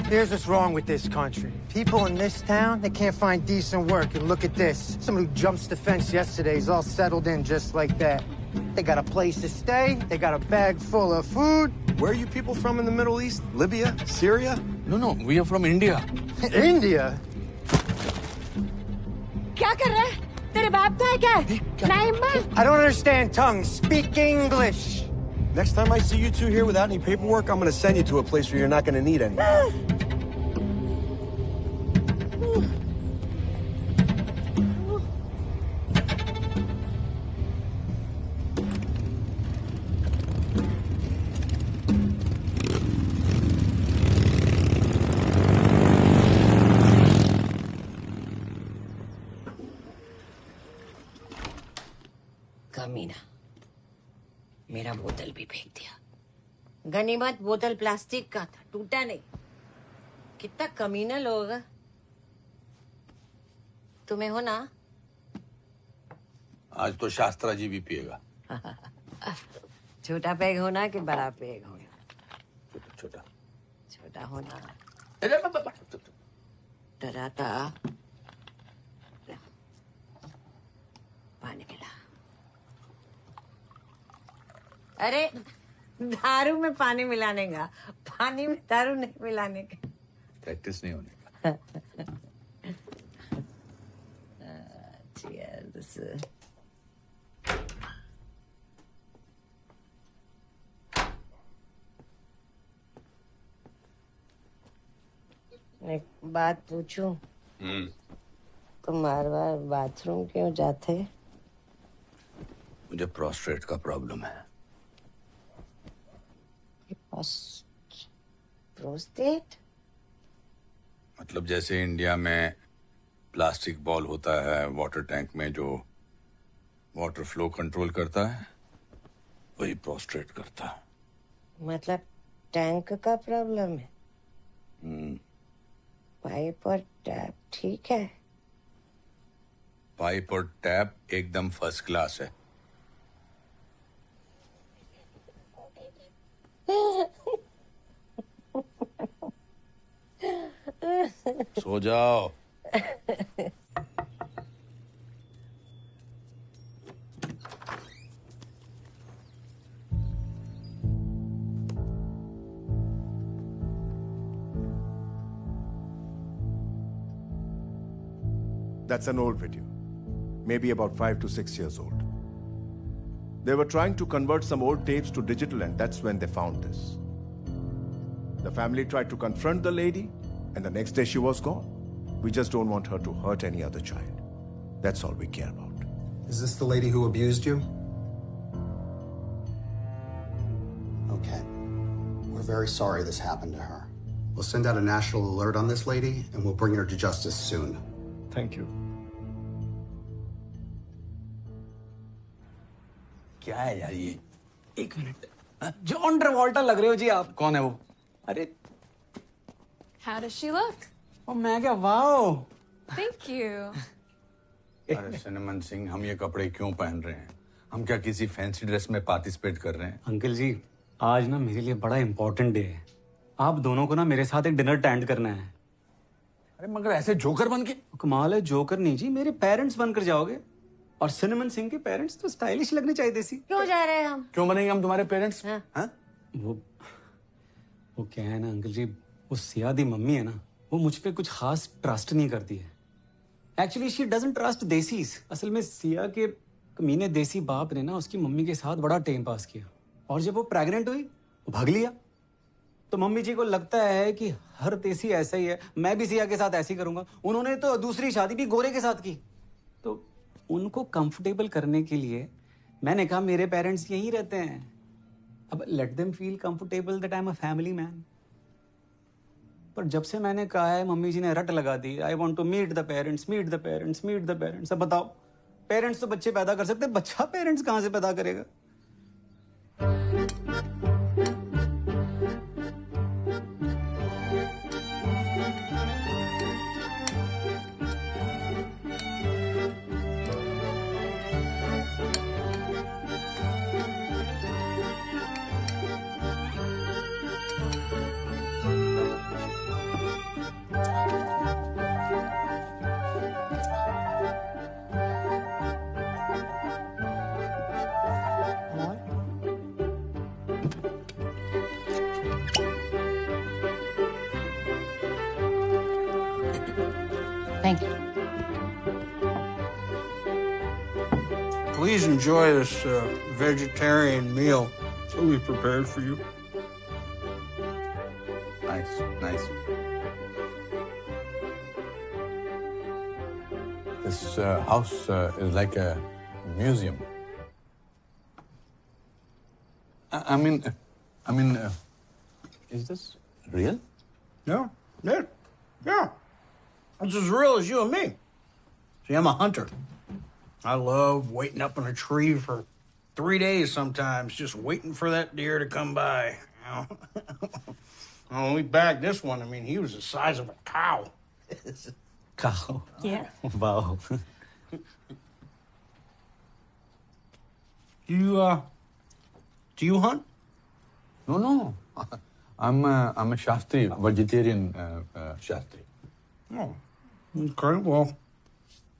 Here's what's wrong with this country. People in this town, they can't find decent work. And look at this. Somebody who jumps the fence yesterday is all settled in just like that. They got a place to stay, they got a bag full of food, Where are you people from in the Middle East? Libya? Syria? No, we are from India. India? क्या कर रहा है? तेरे बाप का है क्या? नाइम्मा? I don't understand tongues. Speak English. Next time I see you two here without any paperwork, I'm gonna send you to a place where you're not gonna need any. कमीना, मेरा बोतल भी फेंक दिया। गनीमत बोतल प्लास्टिक का था, टूटा नहीं। कितना कमीना लोग हैं। तुम्हें हो ना? आज तो शास्त्रा जी भी पिएगा। छोटा पैग होना कि बड़ा पैग होना? छोटा छोटा होना। डराता। पानी मिला। अरे दारू में पानी मिलाने का, पानी में दारू नहीं मिलाने का। प्रैक्टिस नहीं होने का। Cheers. एक बात पूछूं? तुम बार बार बाथरूम क्यों जाते? मुझे प्रोस्टेट का प्रॉब्लम है। प्रोस्टेट? मतलब जैसे इंडिया में प्लास्टिक बॉल होता है वाटर टैंक में जो वाटर फ्लो कंट्रोल करता है, वही प्रोस्टेट करता है। मतलब टैंक का प्रॉब्लम है? पाइप और टैप ठीक है? पाइप और टैप एकदम फर्स्ट क्लास है। सो जाओ। That's an old video, maybe about 5 to 6 years old. They were trying to convert some old tapes to digital, and that's when they found this. The family tried to confront the lady, and the next day she was gone. We just don't want her to hurt any other child. That's all we care about. Is this the lady who abused you? Okay. We're very sorry this happened to her. We'll send out a national alert on this lady, and we'll bring her to justice soon. Thank you. क्या है यार ये? एक minute. John Travolta लग रहे हो जी आप। कौन है वो? अरे How does she look? ओ मैं क्या, वाओ। Thank you. अरे सिनेमन सिंह, हम ये कपड़े क्यों पहन रहे हैं? हम क्या किसी फैंसी ड्रेस में पार्टिसिपेट कर रहे हैं? अंकल जी, आज ना मेरे लिए बड़ा इंपॉर्टेंट डे है। आप दोनों को ना मेरे साथ एक डिनर अटेंड करना है। अरे मगर ऐसे जोकर बन के? कमाल है, जोकर नहीं जी, मेरे पेरेंट्स बनकर जाओगे। और सिनेमन सिंह के पेरेंट्स तो स्टाइलिश लगने चाहिए देसी। क्यों जा रहे हैं हम? क्यों बनेंगे हम तुम्हारे पेरेंट्स? हाँ? वो क्या है ना अंकल जी, वो सिया दी मम्मी है ना, वो मुझ पे कुछ खास ट्रस्ट नहीं करती है। Actually she doesn't trust desis. असल में सिया के कमीने देसी बाप ने ना उसकी मम्मी के साथ बड़ा टाइम पास किया, और जब वो प्रेग्नेंट हुई वो भाग लिया। तो मम्मी जी को लगता है कि हर देसी ऐसा ही है, मैं भी सिया के साथ ऐसे ही करूंगा। उन्होंने तो दूसरी शादी भी गोरे के साथ की। तो उनको कंफर्टेबल करने के लिए मैंने कहा मेरे पेरेंट्स यहीं रहते हैं, अब let them feel comfortable that I am a family man. पर जब से मैंने कहा है, मम्मी जी ने रट लगा दी, I want to meet the parents, meet the parents, meet the parents. अब बताओ, पेरेंट्स तो बच्चे पैदा कर सकते, बच्चा पेरेंट्स कहां से पैदा करेगा? Thank you. Please enjoy this vegetarian meal that we prepared for you. Nice, nice. This house is like a museum. I mean, is this real? Yeah. It's as real as you and me. See, I'm a hunter. I love waiting up in a tree for 3 days sometimes, just waiting for that deer to come by. You know? When we bagged this one, I mean, he was the size of a cow. Cow. Yeah. Wow. Do you hunt? No. I'm a Shastri, vegetarian Shastri. Oh, okay. Well,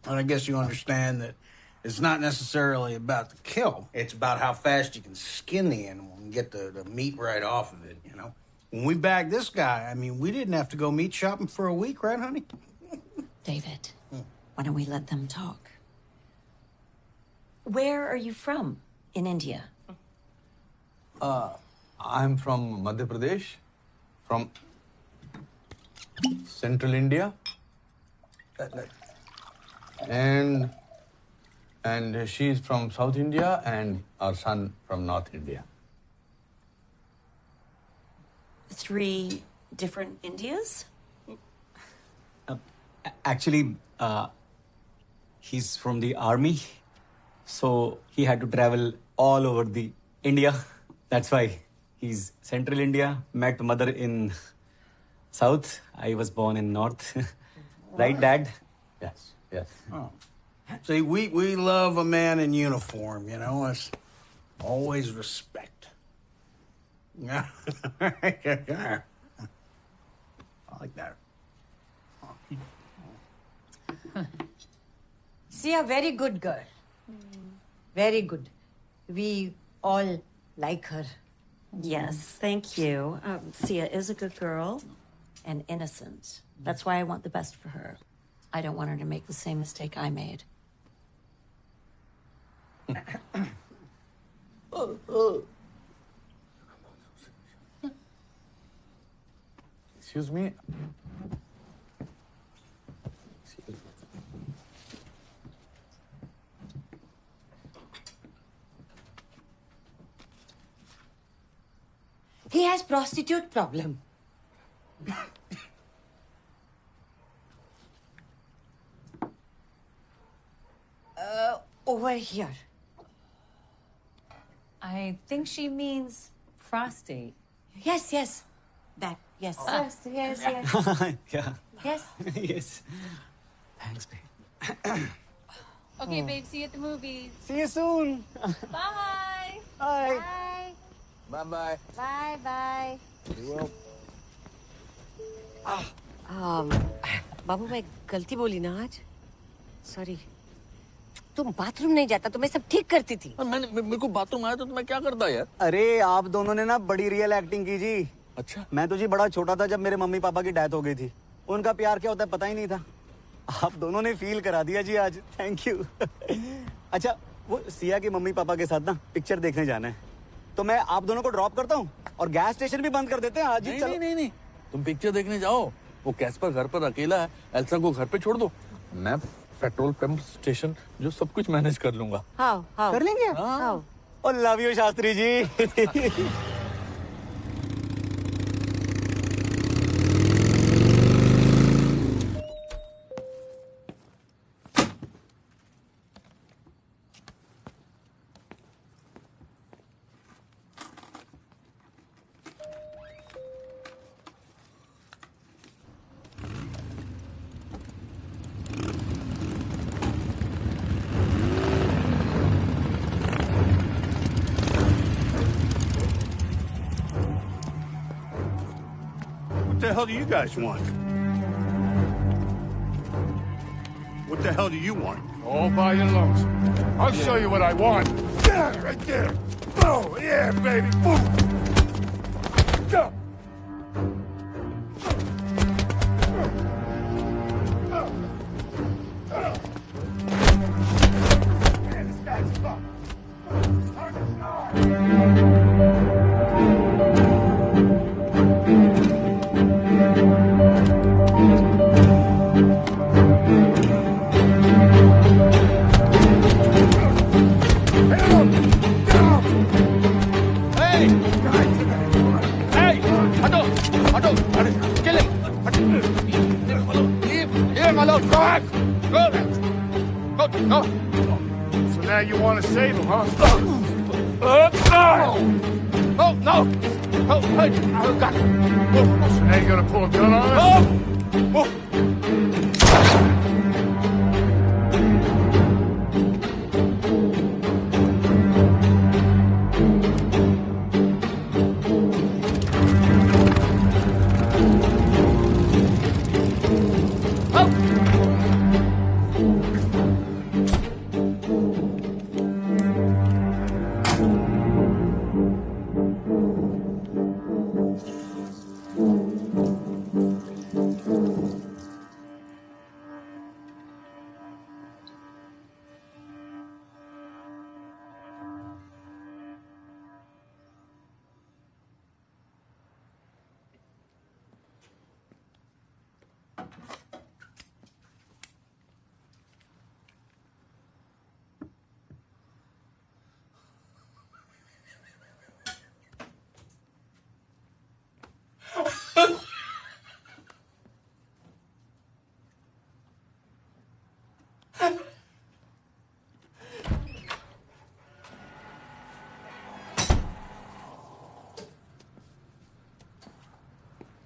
and I guess you understand that it's not necessarily about the kill. It's about how fast you can skin the animal and get the meat right off of it, you know? When we bagged this guy, I mean, we didn't have to go meat shopping for a week, right, honey? David, why don't we let them talk? Where are you from in India? I'm from Madhya Pradesh, from central India, and she's from South India, and our son from North India. 3 different Indias? Actually, he's from the army, so he had to travel all over the India. That's why he's Central India, met mother in South. I was born in North. Right, Dad? Yes. Oh. See, we love a man in uniform, you know? It's always respect. I like that. Sia, very good girl. Very good. We all like her. Yes, thank you. Sia is a good girl and innocent. That's why I want the best for her. I don't want her to make the same mistake I made. Excuse me. He has prostitute problem. Over here. I think she means prostate. Yes. That, yes. Yes. Yeah. Yes. Yes. Thanks, babe. Okay, babe, see you at the movies. See you soon. Bye. Bye. Bye. Bye. You will. बाबू मैं गलती बोली ना आज sorry तुम bathroom नहीं जाता तो मैं सब ठीक करती थी मेरे को बाथरूम आया तो मैं क्या करता यार? अरे आप दोनों ने ना बड़ी रियल एक्टिंग की जी। अच्छा। मैं तो जी बड़ा छोटा था जब मेरे मम्मी पापा की डेथ हो गई थी। उनका प्यार क्या होता है पता ही नहीं था। आप दोनों ने फील करा दिया जी आज। Thank you. अच्छा वो सिया के मम्मी पापा के साथ ना पिक्चर देखने जाना है तो मैं आप दोनों को ड्रॉप करता हूँ और गैस स्टेशन भी बंद कर देते हैं आज ही। नहीं, तुम पिक्चर देखने जाओ। वो कैस्पर घर पर अकेला है, एल्सा को घर पे छोड़ दो। मैं पेट्रोल पंप स्टेशन जो सब कुछ मैनेज कर लूंगा। हाँ कर लेंगे। और love you Shastri ji. What the hell do you guys want? What the hell do you want? All by your lonesome. I'll show you what I want. Yeah, right there. Oh, yeah, baby. Boom. Go. So now you want to save him, huh? No! So now you're gonna pull a gun on us?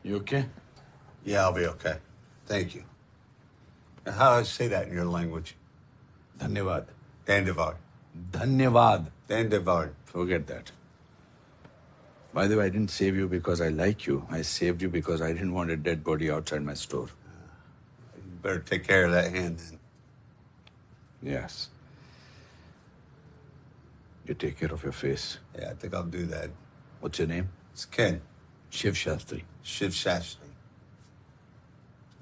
You okay? Yeah, I'll be okay. Thank you. Now, how do I say that in your language? Dhanyavad. Dandavad. Dhanyavad. Dandavad. Forget that. By the way, I didn't save you because I like you. I saved you because I didn't want a dead body outside my store. You better take care of that hand then. Yes. You take care of your face. Yeah, I think I'll do that. What's your name? It's Ken. Shiv Shastri. Shiv Shastri.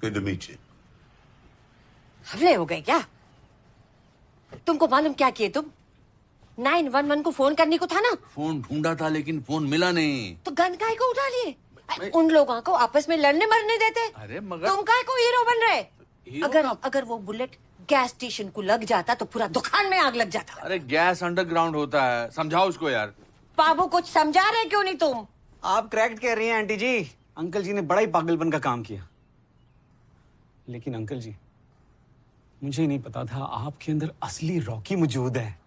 Good to meet you. हवले हो गए क्या? तुमको मालूम क्या किए तुम? 911 को phone करने को था ना? फोन ढूंढा था लेकिन फोन मिला नहीं। तो गन काय को उठा लिए? उन लोगों को आपस में लड़ने मरने देते? अरे मगर तुम काय को हीरो बन रहे? अगर वो बुलेट गैस स्टेशन को लग जाता तो पूरा दुकान में आग लग जाता। अरे गैस अंडरग्राउंड होता है, समझाओ उसको यार। बाबू कुछ समझा रहे क्यों नहीं तुम? आप करेक्ट कह रही हैं आंटी जी। अंकल जी ने बड़ा ही पागलपन का काम किया। लेकिन अंकल जी, मुझे नहीं पता था आपके अंदर असली रॉकी मौजूद है।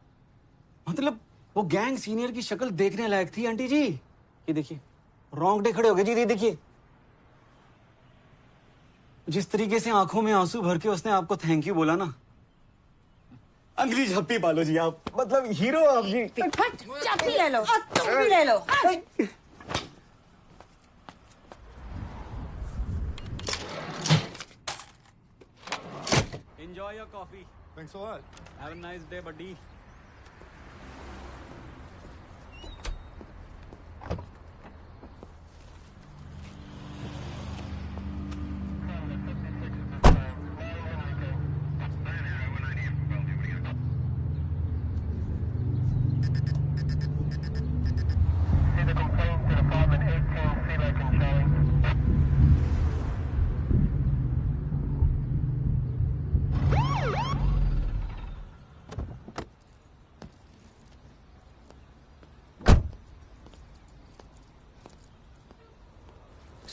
मतलब वो गैंग सीनियर की शक्ल देखने लायक थी आंटी जी। ये देखिए, रोंगटे खड़े हो गए जी। ये देखिए, जिस तरीके से आंखों में आंसू भर के उसने आपको थैंक यू बोला ना। अंग्रेजी झप्पी पालो जी आप, मतलब हीरो आप जी। चाबी ले लो, तुम भी ले लो। Enjoy your coffee. Thanks a lot. Have a nice day, buddy.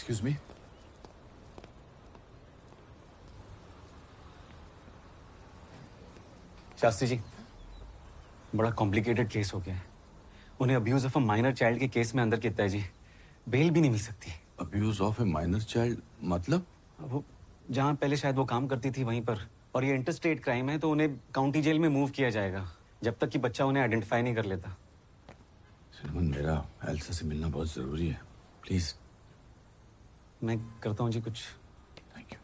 Excuse me? Shastri ji, बड़ा कॉम्प्लिकेटेड केस हो गया है। उन्हें abuse of a minor child के केस में अंदर किया है जी। बेल भी नहीं मिल सकती। Abuse of A minor child मतलब? वो जहाँ पहले शायद वो काम करती थी वहीं पर, और ये इंटरस्टेट क्राइम है तो उन्हें काउंटी जेल में मूव किया जाएगा जब तक कि बच्चा उन्हें आइडेंटिफाई नहीं कर लेता। सलमान, मेरा एल्सा से मिलना बहुत जरूरी है, प्लीज। मैं करता हूँ जी कुछ। Thank you.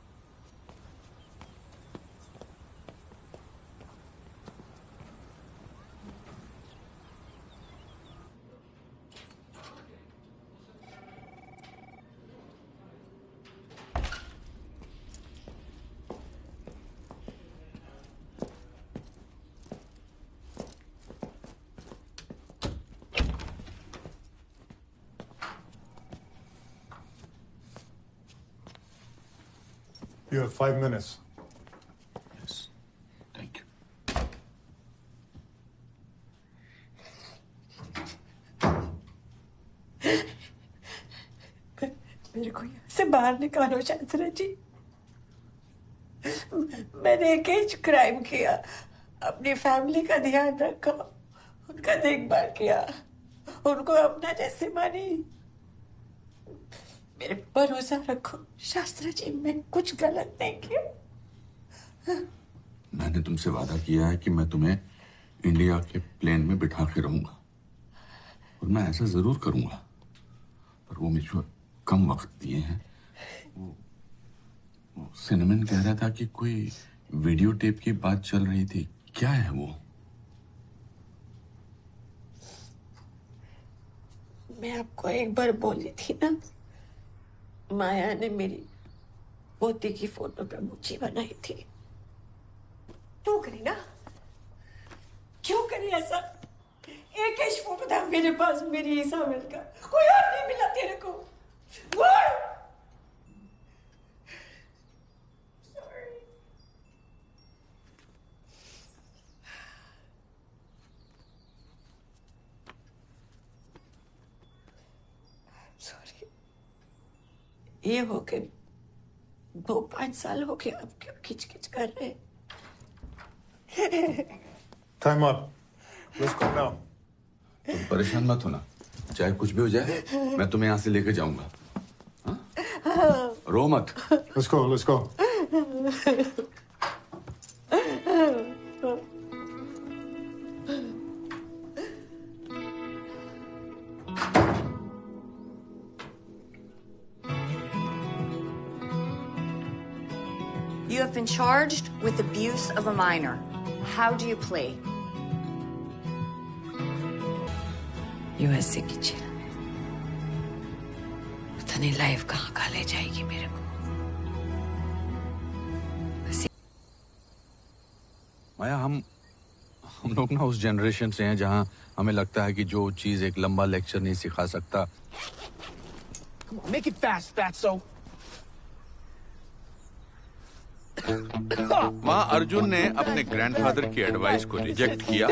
You have 5 minutes. Yes. Thank you. मेरे को यहाँ से बाहर निकालो शास्त्री जी। मैंने एक एज क्राइम किया, अपनी फैमिली का ध्यान रखा, उनका देखभाल किया, उनको अपना जैसे मानी। मेरे भरोसा रखो शास्त्री जी, मैं कुछ गलत नहीं किया। मैंने तुमसे वादा किया है कि मैं तुम्हें इंडिया के प्लेन में बिठा के रहूंगा, और मैं ऐसा जरूर करूंगा, पर वो मुझे कम वक्त दिए हैं। वो सिनेमन कह रहा था कि कोई वीडियो टेप की बात चल रही थी, क्या है वो? मैं आपको एक बार बोली थी ना, माया ने मेरी पोती की फोटो पे मुझे बनाई थी। तू करी ना, क्यों करी ऐसा? एक ही फोटो था मेरे पास, मेरी इसाबेल का, कोई और नहीं मिला तेरे को। सॉरी। ये हो गए 2-5 साल हो गए, अब क्यों खिचखिच कर रहे? Time up. Let's go now. तुम परेशान मत होना, चाहे कुछ भी हो जाए मैं तुम्हें यहाँ से लेके जाऊंगा। रो मत। Let's go, let's go. You have been charged with abuse of a minor. How do you plead? USA की जेल में। पता नहीं लाइफ कहाँ ले जाएगी मेरे को। माया, हम लोग ना उस जनरेशन से हैं जहां हमें लगता है कि जो चीज एक लंबा लेक्चर नहीं सिखा सकता। Come on, make it fast, fatso. वहाँ अर्जुन ने अपने ग्रैंडफादर की एडवाइस को रिजेक्ट किया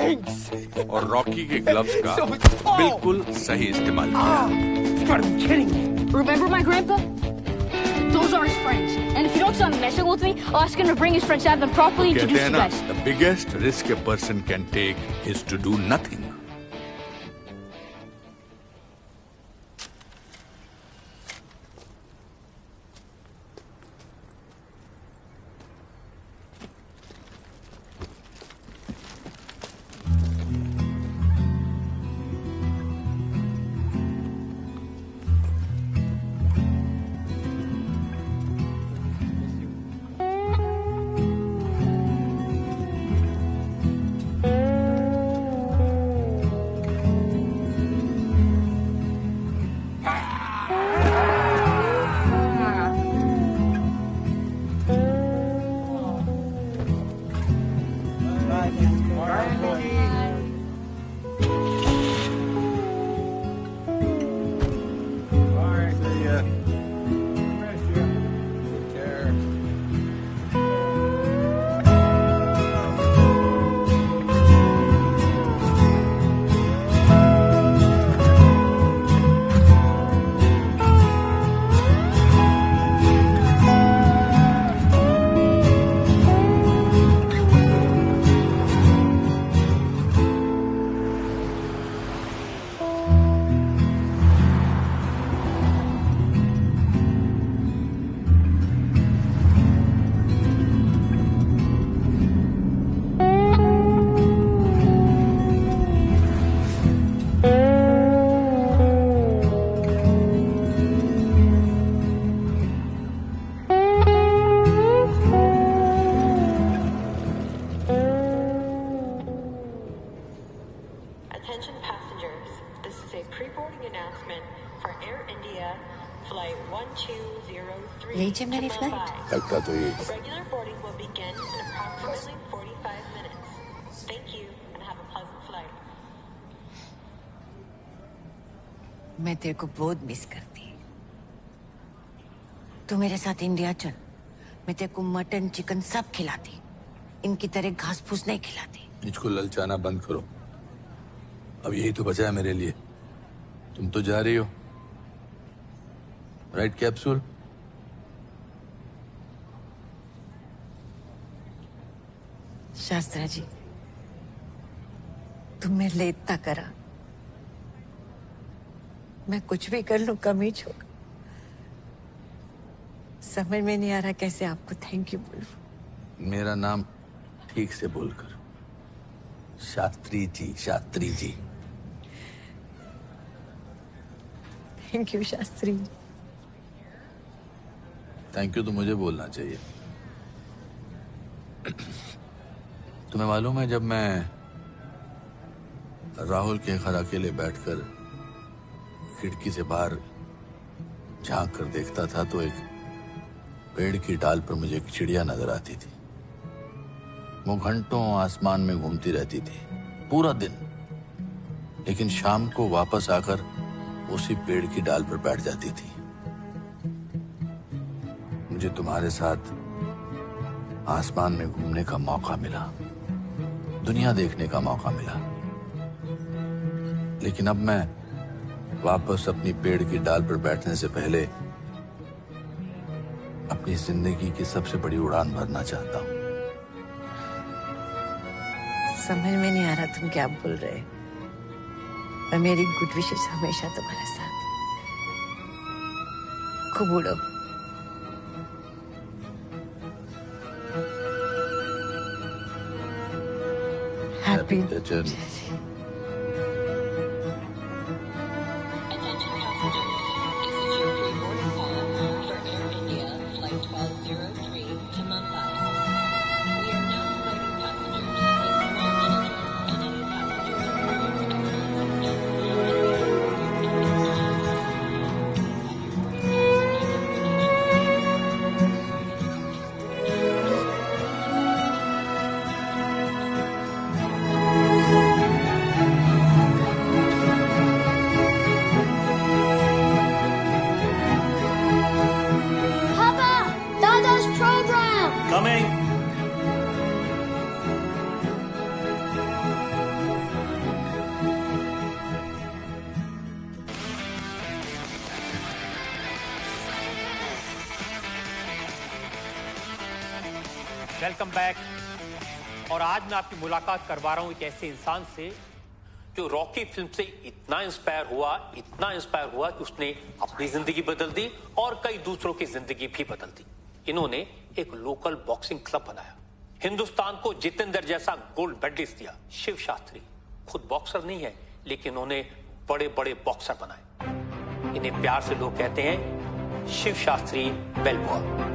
और रॉकी के ग्लव्स का बिल्कुल सही इस्तेमाल किया। Remember my grandpa? Those are his friends. And if you don't stop messing with me, I'll ask him to bring his friends to have them properly कहते introduce हैं you ना, guys. the biggest risk a person can take is to do nothing. Attention passengers, this is a pre-boarding announcement for Air India flight 1203 लीजिए मेरी to flight. Mumbai. लगता तो ये Regular boarding will begin in approximately 45 minutes. Thank you and have a pleasant flight. मैं तेरे को बहुत miss करती। तू मेरे साथ इंडिया चल, मैं तेरे को मटन चिकन सब खिलाती, इनकी तरह घास फूस नहीं खिलाती। मुझको ललचाना बंद करो। अब यही तो बचा है मेरे लिए। तुम तो जा रही हो, राइट कैप्सूल? शास्त्रा जी, तुम मेरे लिए इतना करा, मैं कुछ भी कर लूं कम ही छोड़। समझ में नहीं आ रहा कैसे आपको थैंक यू बोलूं। मेरा नाम ठीक से बोलकर। Shastri ji, Shastri ji. Thank you Shastri ji. Thank you तो मुझे बोलना चाहिए। तुम्हें मालूम है, जब मैं राहुल के घर अकेले बैठकर खिड़की से बाहर झांक कर देखता था तो एक पेड़ की डाल पर मुझे एक चिड़िया नजर आती थी। वो घंटों आसमान में घूमती रहती थी पूरा दिन, लेकिन शाम को वापस आकर उसी पेड़ की डाल पर बैठ जाती थी। मुझे तुम्हारे साथ आसमान में घूमने का मौका मिला, दुनिया देखने का मौका मिला, लेकिन अब मैं वापस अपनी पेड़ की डाल पर बैठने से पहले अपनी जिंदगी की सबसे बड़ी उड़ान भरना चाहता हूं। समझ में नहीं आ रहा तुम क्या बोल रहे, और मेरी गुड विशेस हमेशा तुम्हारे साथ। खूब उड़ो। Happy journey. Welcome back. और आज मैं आपकी मुलाकात करवा रहा हूं एक ऐसे इंसान से जो रॉकी फिल्म से इतना इंस्पायर हुआ कि उसने अपनी जिंदगी बदल दी और कई दूसरों की जिंदगी भी बदल दी। इन्होंने एक लोकल बॉक्सिंग क्लब बनाया, हिंदुस्तान को जितेंद्र जैसा गोल्ड मेडलिस्ट दिया। शिव शास्त्री खुद बॉक्सर नहीं है, लेकिन उन्होंने बड़े बड़े बॉक्सर बनाए। इन्हें प्यार से लोग कहते हैं शिव शास्त्री बेलबॉय।